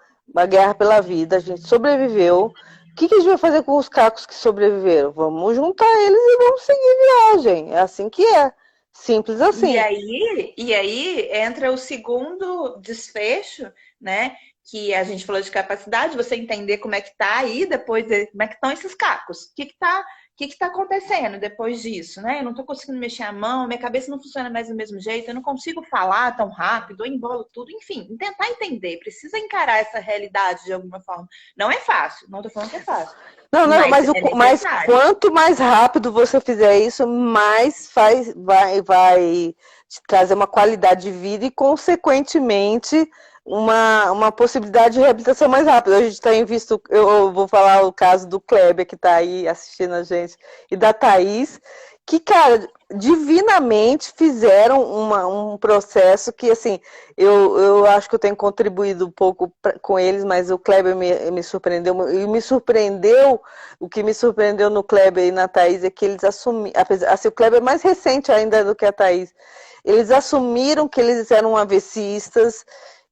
pela vida, a gente sobreviveu. que a gente vai fazer com os cacos que sobreviveram? Vamos juntar eles e vamos seguir viagem. É assim que é. Simples E assim. aí, e aí entra o segundo desfecho, né? Que a gente falou de capacidade, você entender como é que tá aí, depois como é que estão esses cacos. O que tá acontecendo depois disso, né? Eu não tô conseguindo mexer a mão, minha cabeça não funciona mais do mesmo jeito, eu não consigo falar tão rápido, eu embolo tudo, enfim, tentar entender, precisa encarar essa realidade de alguma forma. Não é fácil, não tô falando que é fácil, Não, não, mas mas, é mas necessário. quanto mais rápido você fizer isso, mais vai te trazer uma qualidade de vida e, consequentemente, uma possibilidade de reabilitação mais rápida. A gente tem visto, eu vou falar o caso do Kleber, que está aí assistindo a gente, e da Thaís, que, cara, divinamente fizeram um processo que, assim, eu acho que eu tenho contribuído um pouco com eles, mas o Kleber me surpreendeu, e me surpreendeu, o que me surpreendeu no Kleber e na Thaís é que eles assumiram, assim, o Kleber é mais recente ainda do que a Thaís, eles assumiram que eles eram AVCistas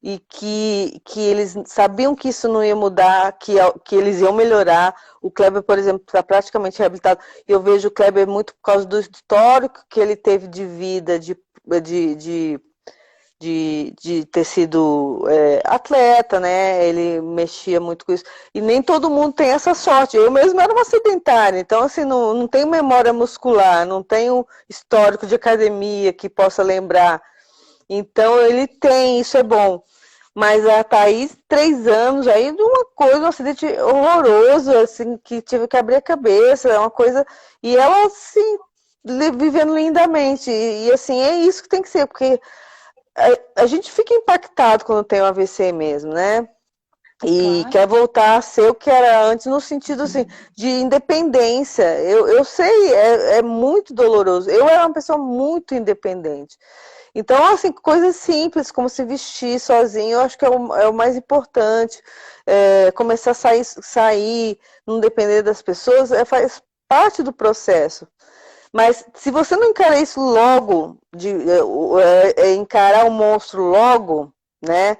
e que eles sabiam que isso não ia mudar, que eles iam melhorar. O Kleber, por exemplo, está praticamente reabilitado. E eu vejo o Kleber muito por causa do histórico que ele teve de vida, de ter sido atleta, né? Ele mexia muito com isso. E nem todo mundo tem essa sorte. Eu mesmo era uma sedentária, então assim, não tenho memória muscular, não tenho histórico de academia que possa lembrar. Então ele tem, isso é bom. Mas a Thaís, 3 anos, aí de uma coisa, um acidente horroroso, assim, que tive que abrir a cabeça, é uma coisa. E ela, assim, vivendo lindamente. Assim, é isso que tem que ser, porque a gente fica impactado quando tem um AVC mesmo, né? E Claro. quer voltar a ser o que era antes, no sentido assim, de independência. Eu sei, é muito doloroso. Eu era uma pessoa muito independente. Então, assim, coisas simples, como se vestir sozinho, eu acho que é o mais importante. Começar a sair, não depender das pessoas, faz parte do processo. Mas se você não encarar isso logo, encarar o monstro logo, né?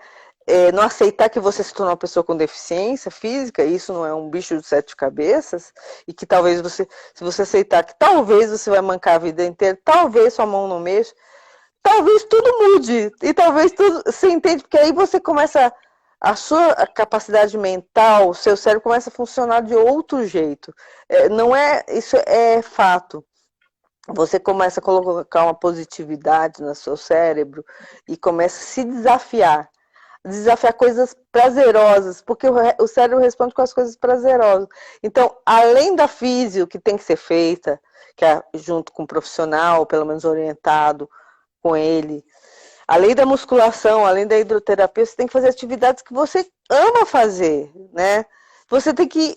Não aceitar que você se tornou uma pessoa com deficiência física, isso não é um bicho de 7 cabeças, e que talvez você, se você aceitar que talvez você vai mancar a vida inteira, talvez sua mão não mexa, talvez tudo mude, e talvez tudo, você entende, porque aí você começa, a sua capacidade mental, o seu cérebro começa a funcionar de outro jeito. Não é, isso é fato. Você começa a colocar uma positividade no seu cérebro e começa a se desafiar coisas prazerosas, porque o cérebro responde com as coisas prazerosas. Então, além da físio que tem que ser feita, que é junto com o profissional, pelo menos orientado com ele, além da musculação, além da hidroterapia, você tem que fazer atividades que você ama fazer, né? Você tem que,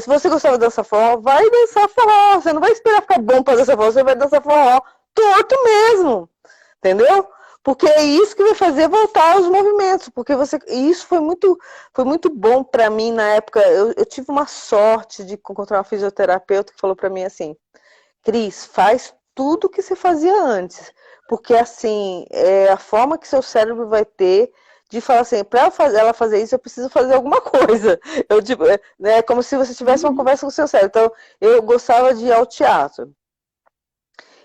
se você gostava de dançar forró, vai dançar forró. Você não vai esperar ficar bom para dançar forró, você vai dançar forró torto mesmo, entendeu? Porque é isso que vai fazer voltar aos movimentos. Porque isso foi muito bom para mim na época. Eu tive uma sorte de encontrar uma fisioterapeuta que falou para mim assim: Cris, faz tudo o que você fazia antes. Porque assim, é a forma que seu cérebro vai ter de falar assim, para ela fazer isso, eu preciso fazer alguma coisa. Eu, tipo, né, como se você tivesse uma Uhum. conversa com o seu cérebro. Então, eu gostava de ir ao teatro.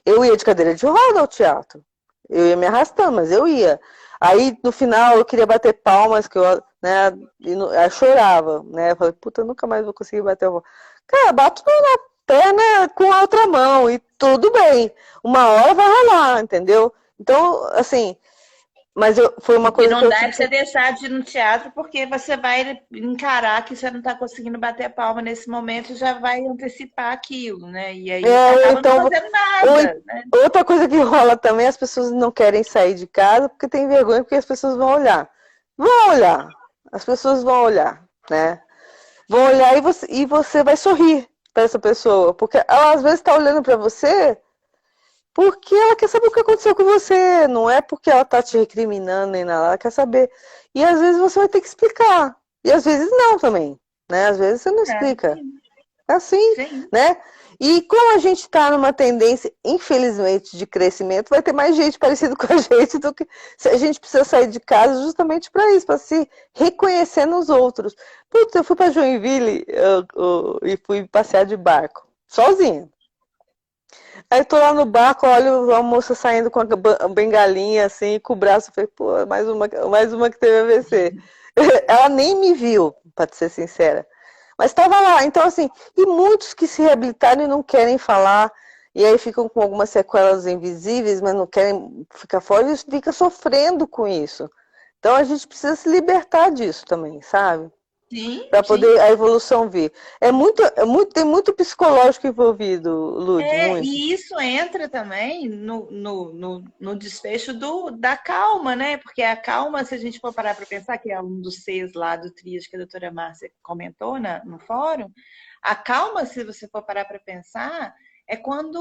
Eu ia de cadeira de roda ao teatro. Eu ia me arrastando, mas eu ia. Aí, no final, eu queria bater palmas, que eu, né, aí eu chorava, né? Eu falei, puta, eu nunca mais vou conseguir bater palmas. Cara, bato na perna com a outra mão e tudo bem. Uma hora vai rolar, entendeu? Então, assim, mas foi uma O que coisa que não eu dá é pra você fiquei. deixar de ir no teatro, porque você vai encarar que você não está conseguindo bater a palma nesse momento e já vai antecipar aquilo, né? E aí você Ou acaba não então, fazendo nada, né? outra coisa que rola também, as pessoas não querem sair de casa porque tem vergonha, porque as pessoas vão olhar. Vão olhar. As pessoas vão olhar, né? Vão olhar e você vai sorrir para essa pessoa, porque ela às vezes está olhando para você porque ela quer saber o que aconteceu com você, não é porque ela está te recriminando nem nada, ela quer saber. E às vezes você vai ter que explicar, e às vezes não também, né? Às vezes você não É, explica. É assim, sim. né? E como a gente está numa tendência, infelizmente, de crescimento, vai ter mais gente parecida com a gente do que a gente precisa sair de casa justamente para isso, para se reconhecer nos outros. Putz, eu fui para Joinville e fui passear de barco, sozinha. Aí tô lá no barco, olho a moça saindo com a bengalinha, assim, com o braço, falei, pô, mais uma que teve AVC. Ela nem me viu, para ser sincera. Mas estava lá, então assim, e muitos que se reabilitaram e não querem falar, e aí ficam com algumas sequelas invisíveis, mas não querem ficar fora, e fica sofrendo com isso. Então a gente precisa se libertar disso também, sabe? Sim, Para sim. poder a evolução vir. Tem muito psicológico envolvido, Lud, muito. E isso entra também no desfecho da calma, né? Porque a calma, se a gente for parar para pensar, que é um dos Cs lá do TRIAD que a doutora Márcia comentou no fórum, a calma, se você for parar para pensar, é quando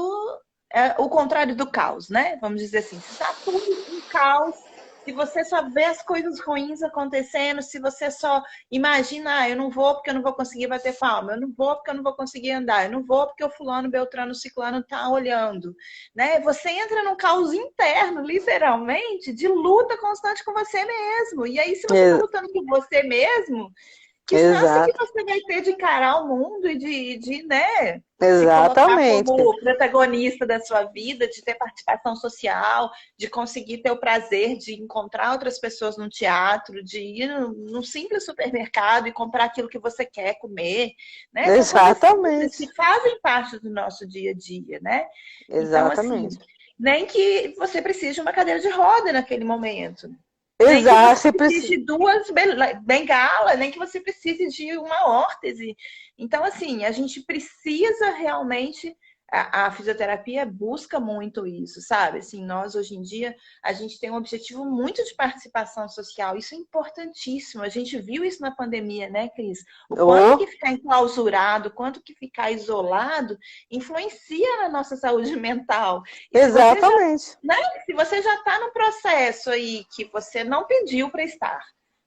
é o contrário do caos, né? Vamos dizer assim, se está tudo um caos, se você só vê as coisas ruins acontecendo, se você só imagina, eu não vou porque eu não vou conseguir bater palma, eu não vou porque eu não vou conseguir andar, eu não vou porque o fulano, beltrano, ciclano tá olhando, né? Você entra num caos interno, literalmente, de luta constante com você mesmo. E aí, se você tá lutando com você mesmo, que chance que Exato. você vai ter de encarar o mundo e né, se colocar Exatamente. como protagonista da sua vida, de ter participação social, de conseguir ter o prazer de encontrar outras pessoas no teatro, de ir num simples supermercado e comprar aquilo que você quer comer, né? São coisas simples Exatamente. que fazem parte do nosso dia a dia, né? Então, assim, Exatamente. nem que você precise de uma cadeira de roda naquele momento, nem que Exato. você Você precise precisa... de duas bengalas, nem que você precise de uma órtese. Então, assim, a gente precisa realmente. A fisioterapia busca muito isso, sabe? Assim, nós hoje em dia a gente tem um objetivo muito de participação social. Isso é importantíssimo. A gente viu isso na pandemia, né, Cris? O quanto que Oh, ficar enclausurado, o quanto que ficar isolado influencia na nossa saúde mental. E se você já exatamente. né? Se você já está no processo aí que você não pediu para estar,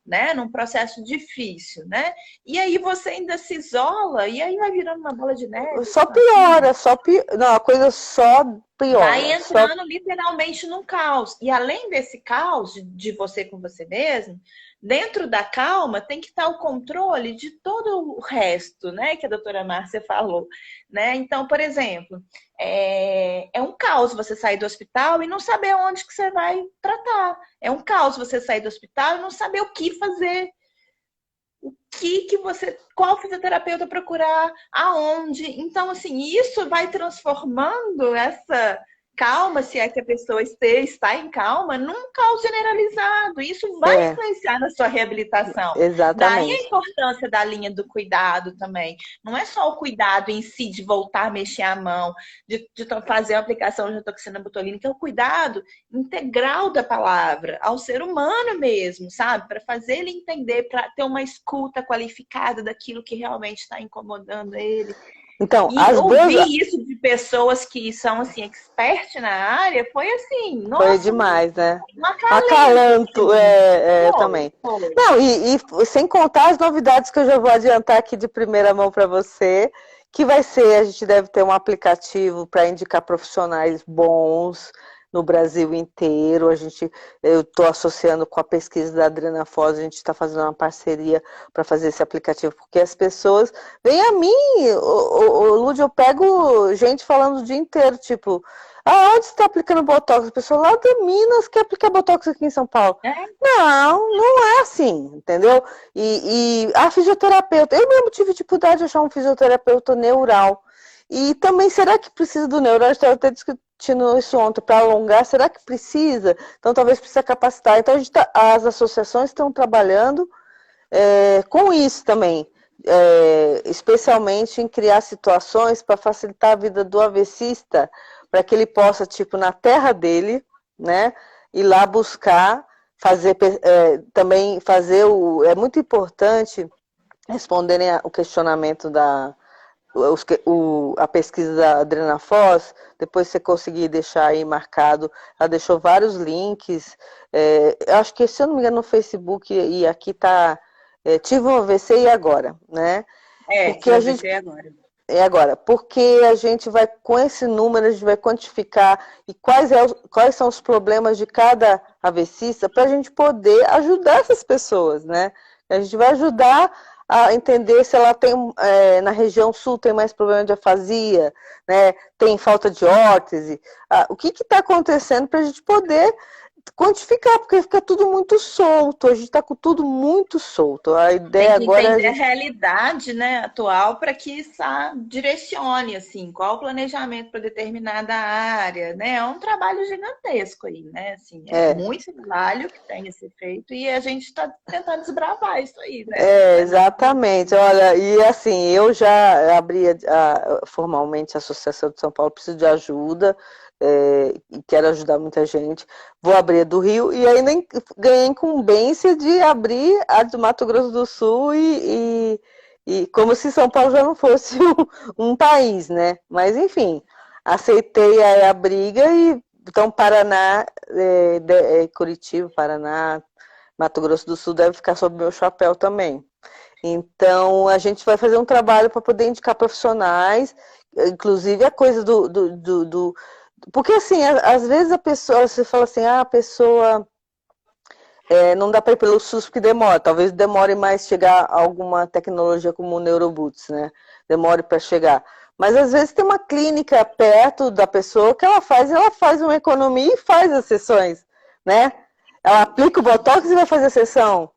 né? Num processo difícil, né? E aí você ainda se isola e aí vai virando uma bola de neve a Só situação. piora, só piora. Não, a coisa só Vai piora. Só... entrando literalmente num caos. E além desse caos de você com você mesmo, dentro da calma tem que estar o controle de todo o resto, né? Que a doutora Márcia falou. Né? Então, por exemplo, é um caos você sair do hospital e não saber onde que você vai tratar. É um caos você sair do hospital e não saber o que fazer. Que você, qual fisioterapeuta procurar, aonde. Então, assim, isso vai transformando essa calma, se é que a pessoa está em calma, num caos generalizado. Isso vai É, influenciar na sua reabilitação. Daí a exatamente. importância da linha do cuidado também. Não é só o cuidado em si de voltar a mexer a mão, de fazer a aplicação de toxina botulínica, é o cuidado integral da palavra, ao ser humano mesmo, sabe? Para fazer ele entender, para ter uma escuta qualificada daquilo que realmente está incomodando ele. Então, E as boas. ouvir isso de pessoas que são assim expert na área foi assim, Foi nossa, demais, né? um acalento, Acalanto, assim. também. Foi. Não, e sem contar as novidades que eu já vou adiantar aqui de primeira mão para você, que vai ser, a gente deve ter um aplicativo para indicar profissionais bons no Brasil inteiro. Eu estou associando com a pesquisa da Adriana Foz, a gente está fazendo uma parceria para fazer esse aplicativo, porque as pessoas vêm a mim, Lúdia, eu pego gente falando o dia inteiro, tipo, onde você está aplicando Botox? A pessoa lá de Minas quer aplicar Botox aqui em São Paulo. É, Não, não é assim, entendeu? E a fisioterapeuta, eu mesmo tive dificuldade de achar um fisioterapeuta neural. E também, será que precisa do neural? Eu estava até discutindo isso ontem, para alongar, será que precisa? Então, talvez precisa capacitar. Então, as associações estão trabalhando com isso também. Especialmente em criar situações para facilitar a vida do AVCista, para que ele possa, tipo, na terra dele, né, ir lá buscar, também fazer é muito importante responderem o questionamento a pesquisa da Adriana Foz, depois você conseguir deixar aí marcado, ela deixou vários links, eu acho que, se eu não me engano, no Facebook, e aqui tá, tive um AVC e agora, né? Porque tive a gente AVC agora. E agora, porque a gente vai, com esse número, a gente vai quantificar e quais são os problemas de cada AVCista para a gente poder ajudar essas pessoas, né? A gente vai ajudar a entender se ela tem, na região sul, tem mais problema de afasia, né? Tem falta de órtese. O que está acontecendo para a gente poder quantificar, porque fica tudo muito solto, a gente está com tudo muito solto. A Tem ideia que agora é a entender a gente... realidade, né, atual para que isso direcione assim, qual o planejamento para determinada área, né? É um trabalho gigantesco aí, né? Assim, é É, muito trabalho que tem a ser feito e a gente está tentando desbravar isso aí, né? Não é nada. exatamente. Olha, e assim, eu já abri formalmente a Associação de São Paulo, preciso de ajuda, e quero ajudar muita gente. Vou abrir a do Rio e ainda ganhei incumbência de abrir a do Mato Grosso do Sul e como se São Paulo já não fosse um país, né? Mas enfim, aceitei a briga e então Paraná, Curitiba, Paraná, Mato Grosso do Sul deve ficar sob meu chapéu também. Então, a gente vai fazer um trabalho para poder indicar profissionais, inclusive a coisa do. Porque, assim, às vezes a pessoa, você fala assim, a pessoa não dá para ir pelo SUS porque demora, talvez demore mais chegar a alguma tecnologia como o Neuroboots, né? Demore para chegar. Mas às vezes tem uma clínica perto da pessoa que ela faz uma economia e faz as sessões, né? Ela aplica o Botox e vai fazer a sessão,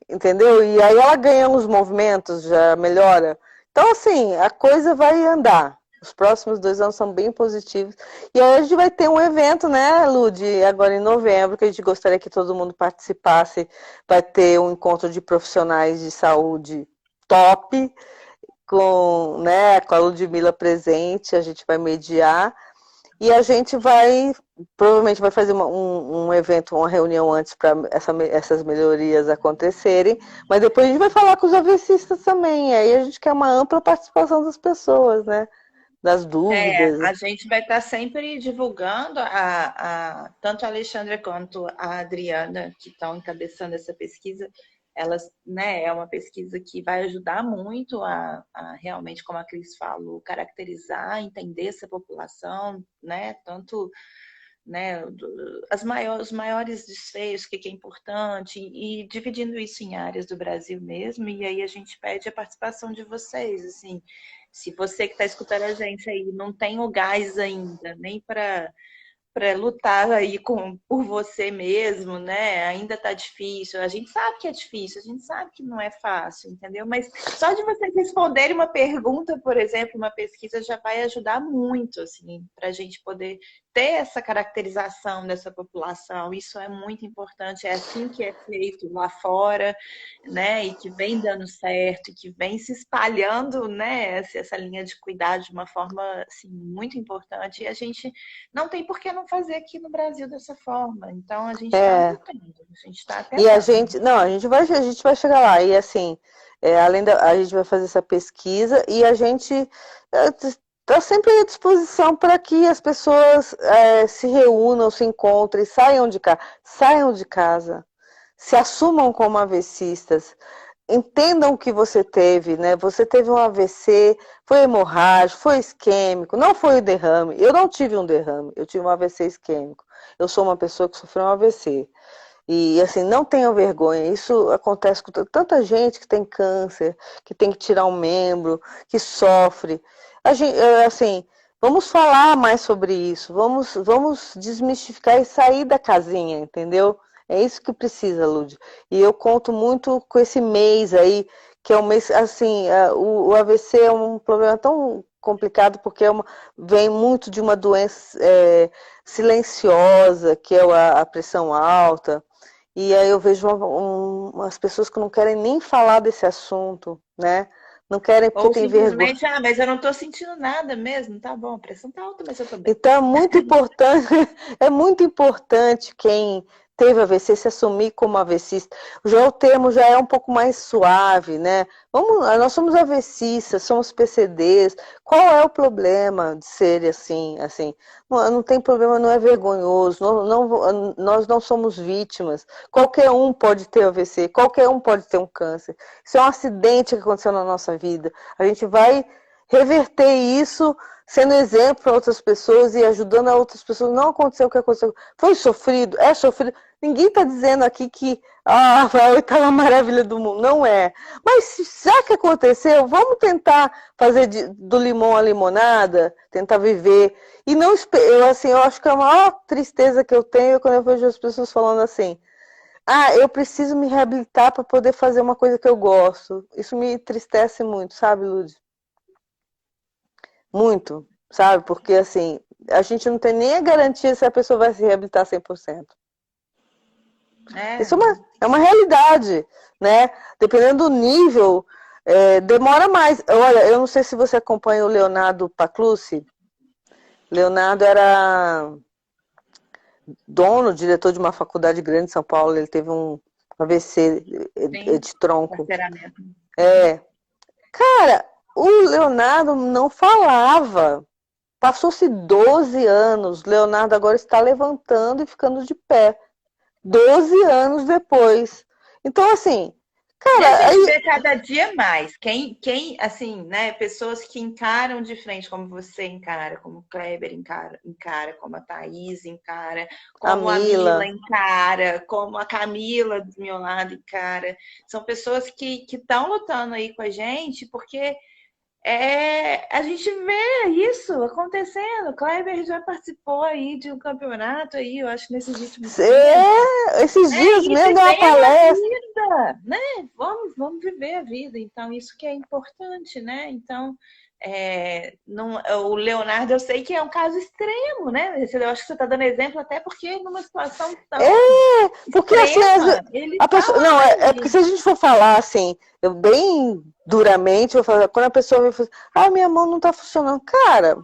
entendeu? E aí ela ganha uns movimentos, já melhora. Então, assim, a coisa vai andar. Os próximos 2 anos são bem positivos. E aí a gente vai ter um evento, né, Lud, agora em novembro, que a gente gostaria que todo mundo participasse. Vai ter um encontro de profissionais de saúde top, com a Ludmilla presente, a gente vai mediar. E a gente provavelmente vai fazer um evento, uma reunião antes para essas melhorias acontecerem, mas depois a gente vai falar com os AVCistas também, aí a gente quer uma ampla participação das pessoas, né? Das dúvidas. A gente vai estar sempre divulgando tanto a Alexandra quanto a Adriana, que estão encabeçando essa pesquisa, elas, né, é uma pesquisa que vai ajudar muito a realmente, como a Cris falou, caracterizar, entender essa população, né, tanto né, os maiores desfechos, o que é importante, e dividindo isso em áreas do Brasil mesmo, e aí a gente pede a participação de vocês, assim, se você que está escutando a gente aí não tem o gás ainda, nem para lutar aí por você mesmo, né? Ainda tá difícil. A gente sabe que é difícil, a gente sabe que não é fácil, entendeu? Mas só de vocês responderem uma pergunta, por exemplo, uma pesquisa já vai ajudar muito, assim, para a gente poder ter essa caracterização dessa população. Isso é muito importante. É assim que é feito lá fora, né? E que vem dando certo, e que vem se espalhando, né? Essa linha de cuidado de uma forma assim, muito importante. E a gente não tem por que não fazer aqui no Brasil dessa forma. Então a gente está É, lutando, a gente está e a tentando. gente, não, a gente vai chegar lá, e assim, a gente vai fazer essa pesquisa e a gente está sempre à disposição para que as pessoas se reúnam, se encontrem, saiam de casa, se assumam como AVCistas, entendam o que você teve, né? Você teve um AVC, foi hemorrágico, foi isquêmico, não foi o derrame. Eu não tive um derrame, eu tive um AVC isquêmico. Eu sou uma pessoa que sofreu um AVC. E assim, não tenham vergonha. Isso acontece com tanta gente que tem câncer, que tem que tirar um membro, que sofre. A gente, assim, vamos falar mais sobre isso. Vamos desmistificar e sair da casinha, entendeu? É isso que precisa, Lud. E eu conto muito com esse mês aí, que é um mês, assim, o AVC é um problema tão complicado porque vem muito de uma doença silenciosa, que é a pressão alta. E aí eu vejo umas pessoas que não querem nem falar desse assunto, né? Não querem porque Ou tem vergonha. simplesmente, mas eu não estou sentindo nada mesmo. Tá bom, a pressão tá alta, mas eu tô bem. Então é muito importante, é muito importante quem teve AVC se assumir como AVCista. Já o termo já é um pouco mais suave, né? Nós somos AVCistas, somos PCDs. Qual é o problema de ser assim? Assim, não tem problema, não é vergonhoso. Nós não somos vítimas. Qualquer um pode ter AVC, qualquer um pode ter um câncer. Isso é um acidente que aconteceu na nossa vida. A gente vai reverter isso, sendo exemplo para outras pessoas e ajudando a outras pessoas. Não aconteceu o que aconteceu. Foi sofrido? É sofrido. Ninguém está dizendo aqui que a oitava maravilha do mundo. Não é. Mas já que aconteceu, vamos tentar fazer do limão a limonada, tentar viver. E não, eu, assim, eu acho que a maior tristeza que eu tenho é quando eu vejo as pessoas falando assim: eu preciso me reabilitar para poder fazer uma coisa que eu gosto. Isso me entristece muito, sabe, Lud? Muito, sabe? Porque, assim, a gente não tem nem a garantia se a pessoa vai se reabilitar 100%. Isso é uma realidade, né? Dependendo do nível, demora mais. Olha, eu não sei se você acompanha o Leonardo Paclucci. Leonardo era dono, diretor de uma faculdade grande de São Paulo. Ele teve um AVC de tronco. Cara, o Leonardo não falava. Passou-se 12 anos. Leonardo agora está levantando e ficando de pé. 12 anos depois. Então, assim, cara. E a gente vê cada dia mais. Quem, assim, né? Pessoas que encaram de frente, como você encara, como o Kleber encara, como a Thaís encara, como a Mila encara, como a Camila do meu lado encara. São pessoas que estão lutando aí com a gente, porque a gente vê isso acontecendo. O Kleber já participou aí de um campeonato aí, eu acho, nesses últimos dias. Esses dias mesmo a palestra. Vida, né? Vamos viver a vida. Então, isso que é importante, né? Então, o Leonardo, eu sei que é um caso extremo, né? Eu acho que você está dando exemplo até porque numa situação tão porque extrema, assim, a pessoa, não, porque se a gente for falar assim, eu bem duramente, eu falo, quando a pessoa me fala, minha mão não está funcionando. Cara,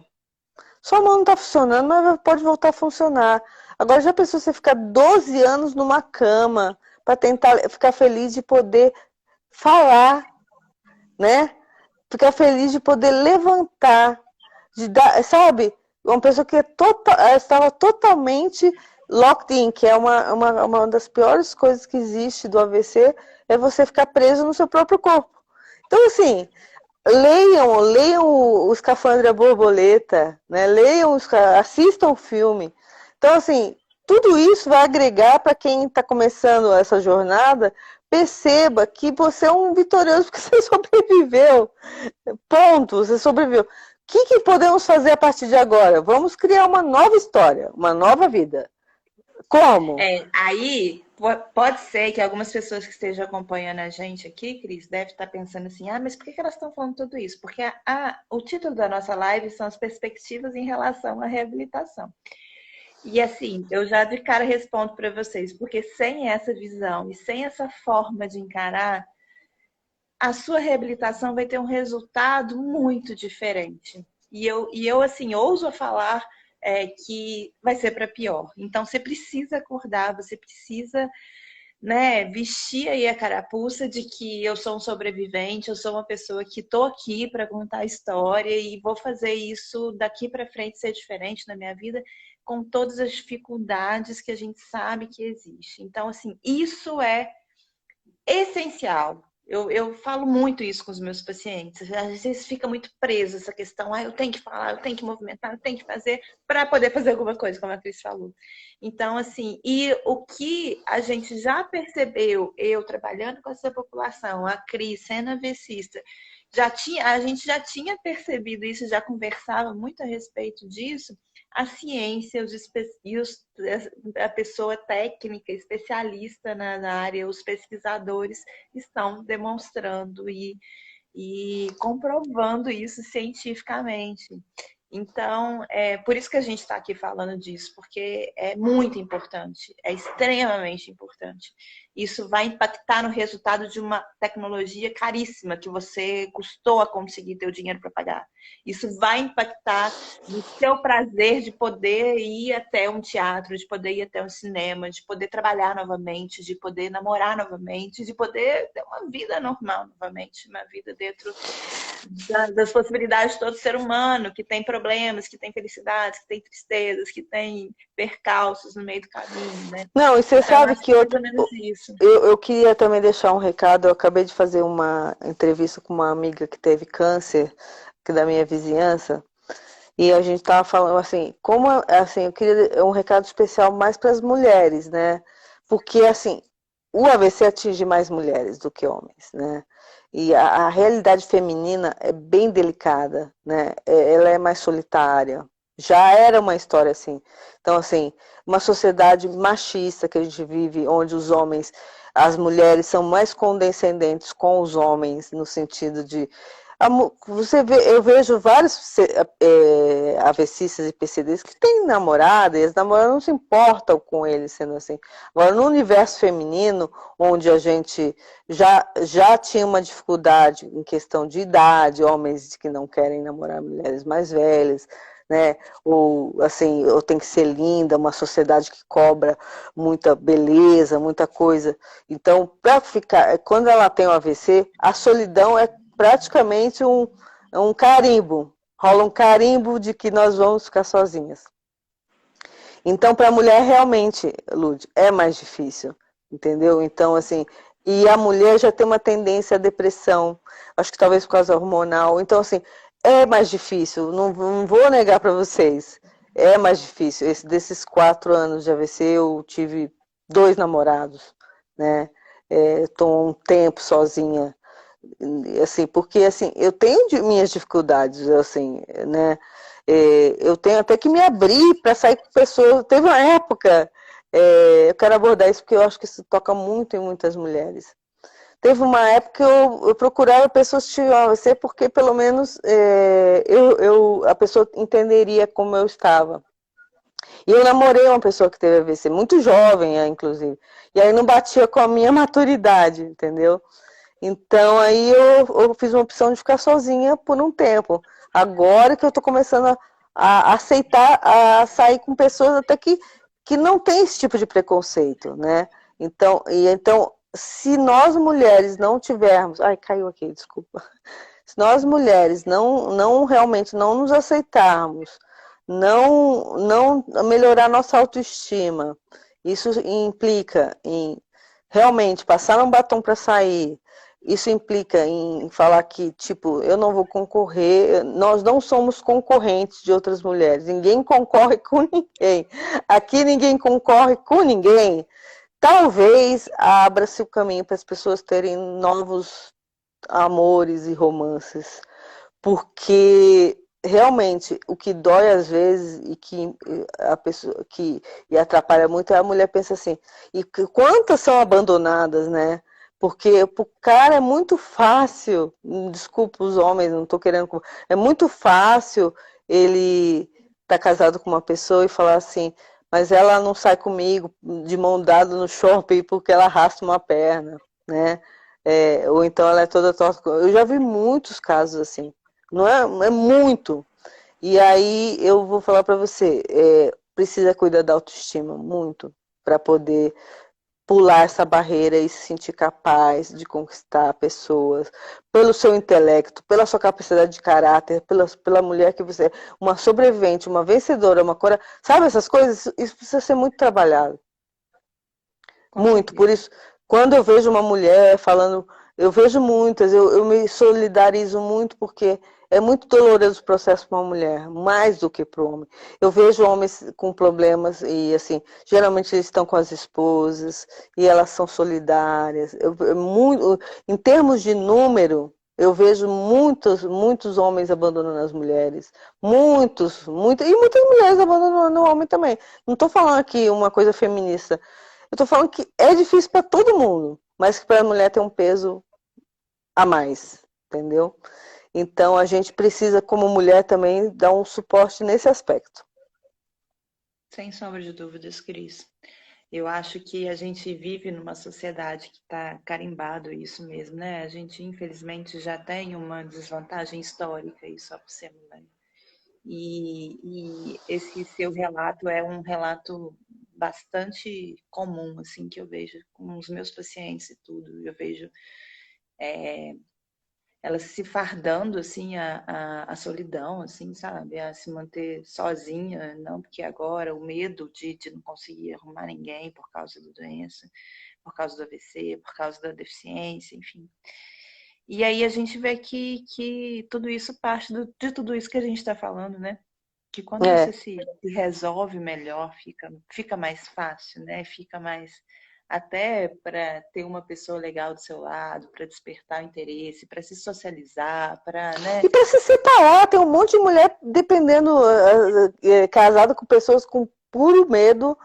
sua mão não está funcionando, mas pode voltar a funcionar. Agora, já pensou você ficar 12 anos numa cama para tentar ficar feliz de poder falar, né? Ficar feliz de poder levantar, de dar, sabe? Uma pessoa que estava totalmente locked in, que é uma das piores coisas que existe do AVC, é você ficar preso no seu próprio corpo. Então, assim, leiam o Escafandre a Borboleta, né? Assistam o filme. Então, assim, tudo isso vai agregar para quem está começando essa jornada, perceba que você é um vitorioso porque você sobreviveu. Ponto, você sobreviveu. O que podemos fazer a partir de agora? Vamos criar uma nova história, uma nova vida. Como? Aí pode ser que algumas pessoas que estejam acompanhando a gente aqui, Cris, devem estar pensando assim, mas por que elas estão falando tudo isso? Porque o título da nossa live são as perspectivas em relação à reabilitação. E assim, eu já de cara respondo para vocês, porque sem essa visão e sem essa forma de encarar, a sua reabilitação vai ter um resultado muito diferente. E eu assim, ouso falar que vai ser para pior. Então, você precisa acordar, você precisa, né, vestir aí a carapuça de que eu sou um sobrevivente, eu sou uma pessoa que estou aqui para contar a história e vou fazer isso daqui para frente ser diferente na minha vida, com todas as dificuldades que a gente sabe que existe. Então, assim, isso é essencial. Eu falo muito isso com os meus pacientes. Às vezes fica muito preso essa questão. Eu tenho que falar, eu tenho que movimentar, eu tenho que fazer para poder fazer alguma coisa, como a Cris falou. Então, assim, e o que a gente já percebeu, eu trabalhando com essa população, a Cris sendo avessista, a gente já tinha percebido isso, já conversava muito a respeito disso. A ciência a pessoa técnica, especialista na área, os pesquisadores estão demonstrando e comprovando isso cientificamente. Então, é por isso que a gente está aqui falando disso, porque é muito importante, é extremamente importante. Isso vai impactar no resultado de uma tecnologia caríssima que você custou a conseguir ter o dinheiro para pagar. Isso vai impactar no seu prazer de poder ir até um teatro, de poder ir até um cinema, de poder trabalhar novamente, de poder namorar novamente, de poder ter uma vida normal novamente, uma vida dentro das possibilidades de todo ser humano, que tem problemas, que tem felicidades, que tem tristezas, que tem percalços no meio do caminho, né? Não, e você então, sabe que eu queria também deixar um recado. Eu acabei de fazer uma entrevista com uma amiga que teve câncer que da minha vizinhança, e a gente tava falando assim, como assim, eu queria um recado especial mais para as mulheres, né? Porque assim, o AVC atinge mais mulheres do que homens, né? E a realidade feminina é bem delicada, né? Ela é mais solitária. Já era uma história assim. Então, assim, uma sociedade machista que a gente vive, onde os homens, as mulheres são mais condescendentes com os homens, no sentido de você vê, eu vejo vários AVCistas e PCDs que têm namorada e as namoradas não se importam com eles sendo assim. Agora, no universo feminino, onde a gente já tinha uma dificuldade em questão de idade, homens que não querem namorar mulheres mais velhas, né? Ou assim, eu tenho que ser linda, uma sociedade que cobra muita beleza, muita coisa. Então, para ficar, quando ela tem o AVC, a solidão é praticamente um carimbo. Rola um carimbo de que nós vamos ficar sozinhas. Então, para a mulher, realmente, Lud, é mais difícil, entendeu? Então, assim, e a mulher já tem uma tendência à depressão, acho que talvez por causa hormonal. Então, assim, é mais difícil, não vou negar para vocês, é mais difícil. Desses 4 anos de AVC, eu tive 2 namorados, né? Estou um tempo sozinha, assim, porque assim, eu tenho minhas dificuldades, assim, né? Eu tenho até que me abrir para sair com pessoas. Teve uma época, eu quero abordar isso porque eu acho que isso toca muito em muitas mulheres. Teve uma época que eu procurava pessoas que tinham AVC porque pelo menos a pessoa entenderia como eu estava. E eu namorei uma pessoa que teve AVC, muito jovem, inclusive. E aí não batia com a minha maturidade, entendeu? Então aí eu fiz uma opção de ficar sozinha por um tempo. Agora que eu estou começando a aceitar, a sair com pessoas até que não tem esse tipo de preconceito, né? Então, se nós mulheres não tivermos. Ai, caiu aqui, desculpa. Se nós mulheres não realmente não nos aceitarmos, não melhorar nossa autoestima, isso implica em realmente passar um batom para sair. Isso implica em falar que, tipo, eu não vou concorrer, nós não somos concorrentes de outras mulheres, ninguém concorre com ninguém. Aqui ninguém concorre com ninguém. Talvez abra-se o caminho para as pessoas terem novos amores e romances, porque realmente o que dói às vezes e que a pessoa que e atrapalha muito é a mulher pensa assim, e quantas são abandonadas, né? Porque o cara é muito fácil, desculpa os homens, não estou querendo, é muito fácil ele estar casado com uma pessoa e falar assim, mas ela não sai comigo de mão dada no shopping porque ela arrasta uma perna, né? Ou então ela é toda torta. Eu já vi muitos casos assim. Não é muito. E aí eu vou falar para você, precisa cuidar da autoestima muito para poder pular essa barreira e se sentir capaz de conquistar pessoas pelo seu intelecto, pela sua capacidade de caráter, pela mulher que você é, uma sobrevivente, uma vencedora, uma cora, sabe essas coisas? Isso precisa ser muito trabalhado. Com Muito, por certeza. isso, quando eu vejo uma mulher falando, eu vejo muitas, eu me solidarizo muito porque é muito doloroso o processo para uma mulher, mais do que para o homem. Eu vejo homens com problemas e, assim, geralmente eles estão com as esposas e elas são solidárias. Em termos de número, eu vejo muitos homens abandonando as mulheres. Muitos, e muitas mulheres abandonando o homem também. Não estou falando aqui uma coisa feminista. Eu tô falando que é difícil para todo mundo, mas que para a mulher tem um peso a mais, entendeu? Então a gente precisa, como mulher, também dar um suporte nesse aspecto. Sem sombra de dúvidas, Cris. Eu acho que a gente vive numa sociedade que está carimbado isso mesmo, né? A gente, infelizmente, já tem uma desvantagem histórica aí só por ser mulher. E esse seu relato é um relato bastante comum, assim, que eu vejo com os meus pacientes e tudo. Eu vejo elas se fardando, assim, a solidão, assim, sabe? A se manter sozinha, não porque agora o medo de não conseguir arrumar ninguém por causa da doença, por causa do AVC, por causa da deficiência, enfim. E aí a gente vê que tudo isso parte de tudo isso que a gente está falando, né? Que quando você É. se resolve melhor, fica mais fácil, né? Fica mais até para ter uma pessoa legal do seu lado, para despertar o interesse, para se socializar, para, né? E para se separar, tem um monte de mulher dependendo, casada com pessoas com puro medo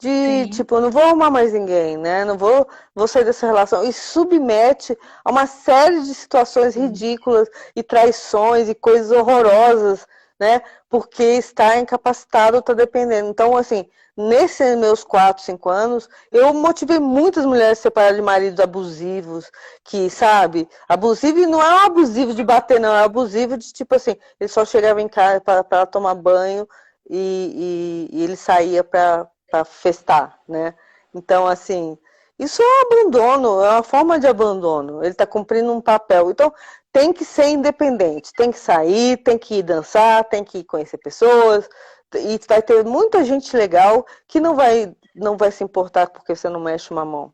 de, Sim. tipo, eu não vou arrumar mais ninguém, né? Não vou sair dessa relação. E submete a uma série de situações Sim. ridículas e traições e coisas horrorosas, né? Porque está incapacitado, está dependendo. Então, assim, nesses meus 4, 5 anos, eu motivei muitas mulheres a separar de maridos abusivos, que, sabe, abusivo e não é um abusivo de bater, não, é abusivo de tipo assim, ele só chegava em casa para tomar banho e ele saía para festar, né? Então, assim, isso é um abandono, é uma forma de abandono. Ele está cumprindo um papel. Então, tem que ser independente, tem que sair, tem que ir dançar, tem que ir conhecer pessoas, e vai ter muita gente legal que não vai se importar porque você não mexe uma mão.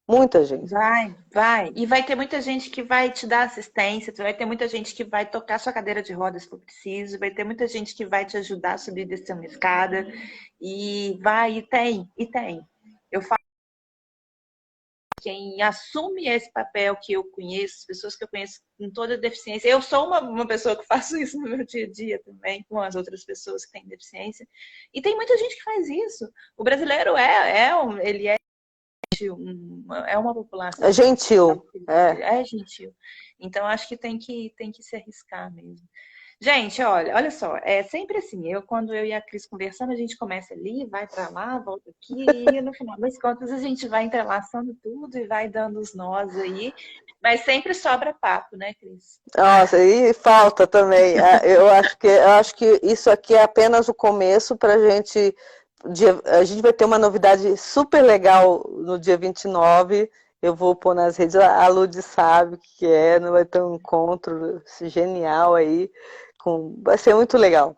Muita gente. Vai. E vai ter muita gente que vai te dar assistência, vai ter muita gente que vai tocar sua cadeira de rodas se for preciso, vai ter muita gente que vai te ajudar a subir e descer uma escada. E vai, e tem. Eu falo quem assume esse papel que eu conheço, as pessoas que eu conheço com toda deficiência. Eu sou uma pessoa que faço isso no meu dia a dia também, com as outras pessoas que têm deficiência. E tem muita gente que faz isso. O brasileiro ele é uma É população gentil. É. é gentil. Então acho que tem que se arriscar mesmo. Gente, olha só, é sempre assim, quando eu e a Cris conversando, a gente começa ali, vai para lá, volta aqui, e no final das contas a gente vai entrelaçando tudo e vai dando os nós aí, mas sempre sobra papo, né, Cris? Nossa, e falta também. Eu acho que isso aqui é apenas o começo para a gente. A gente vai ter uma novidade super legal no dia 29. Eu vou pôr nas redes. A Lud sabe o que é, não vai ter um encontro genial aí. Vai ser muito legal.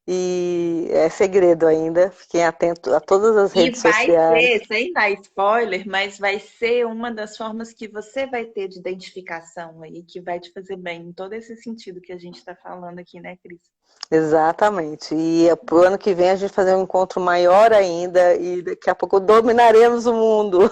E é segredo ainda. Fiquem atentos a todas as redes E vai sociais. ser, sem dar spoiler, mas vai ser uma das formas que você vai ter de identificação aí, que vai te fazer bem em todo esse sentido que a gente está falando aqui, né, Cris? Exatamente. E pro ano que vem a gente fazer um encontro maior ainda e daqui a pouco dominaremos o mundo.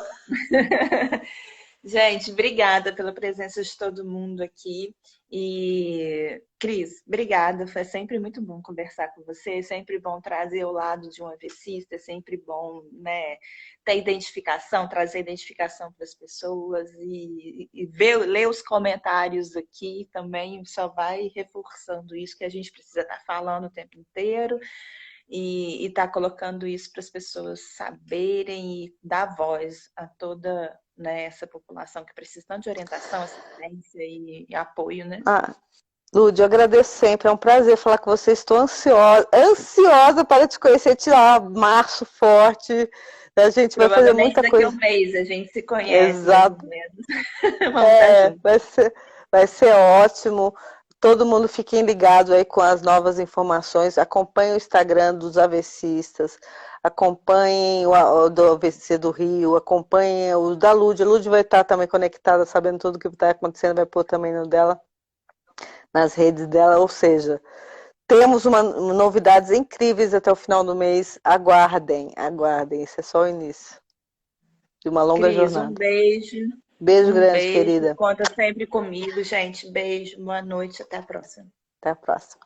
Gente, obrigada pela presença de todo mundo aqui. E, Cris, obrigada. Foi sempre muito bom conversar com você. É sempre bom trazer o lado de um AVCista. É sempre bom, né, ter identificação, trazer identificação para as pessoas e ler os comentários aqui também só vai reforçando isso que a gente precisa estar falando o tempo inteiro e tá colocando isso para as pessoas saberem e dar voz a toda, né, essa população que precisa tanto de orientação, assistência e apoio, né? Ah, Lud, eu agradeço sempre. É um prazer falar com você. Estou ansiosa para te conhecer, tirar março forte. A gente vai fazer Provavelmente muita daqui a um coisa. mês a gente se conhece, mais ou Exato. menos. Vamos estar juntos. Vai ser ótimo. Todo mundo fiquem ligado aí com as novas informações. Acompanhe o Instagram dos AVCistas. Acompanhem o do AVC do Rio. Acompanhem o da Lud. A Lud vai estar também conectada, sabendo tudo o que está acontecendo. Vai pôr também no dela, nas redes dela. Ou seja, temos novidades incríveis até o final do mês. Aguardem, aguardem. Isso é só o início de uma longa Cris, um jornada. beijo. Beijo Um grande, beijo. querida. Conta sempre comigo, gente. Beijo, boa noite, até a próxima. Até a próxima.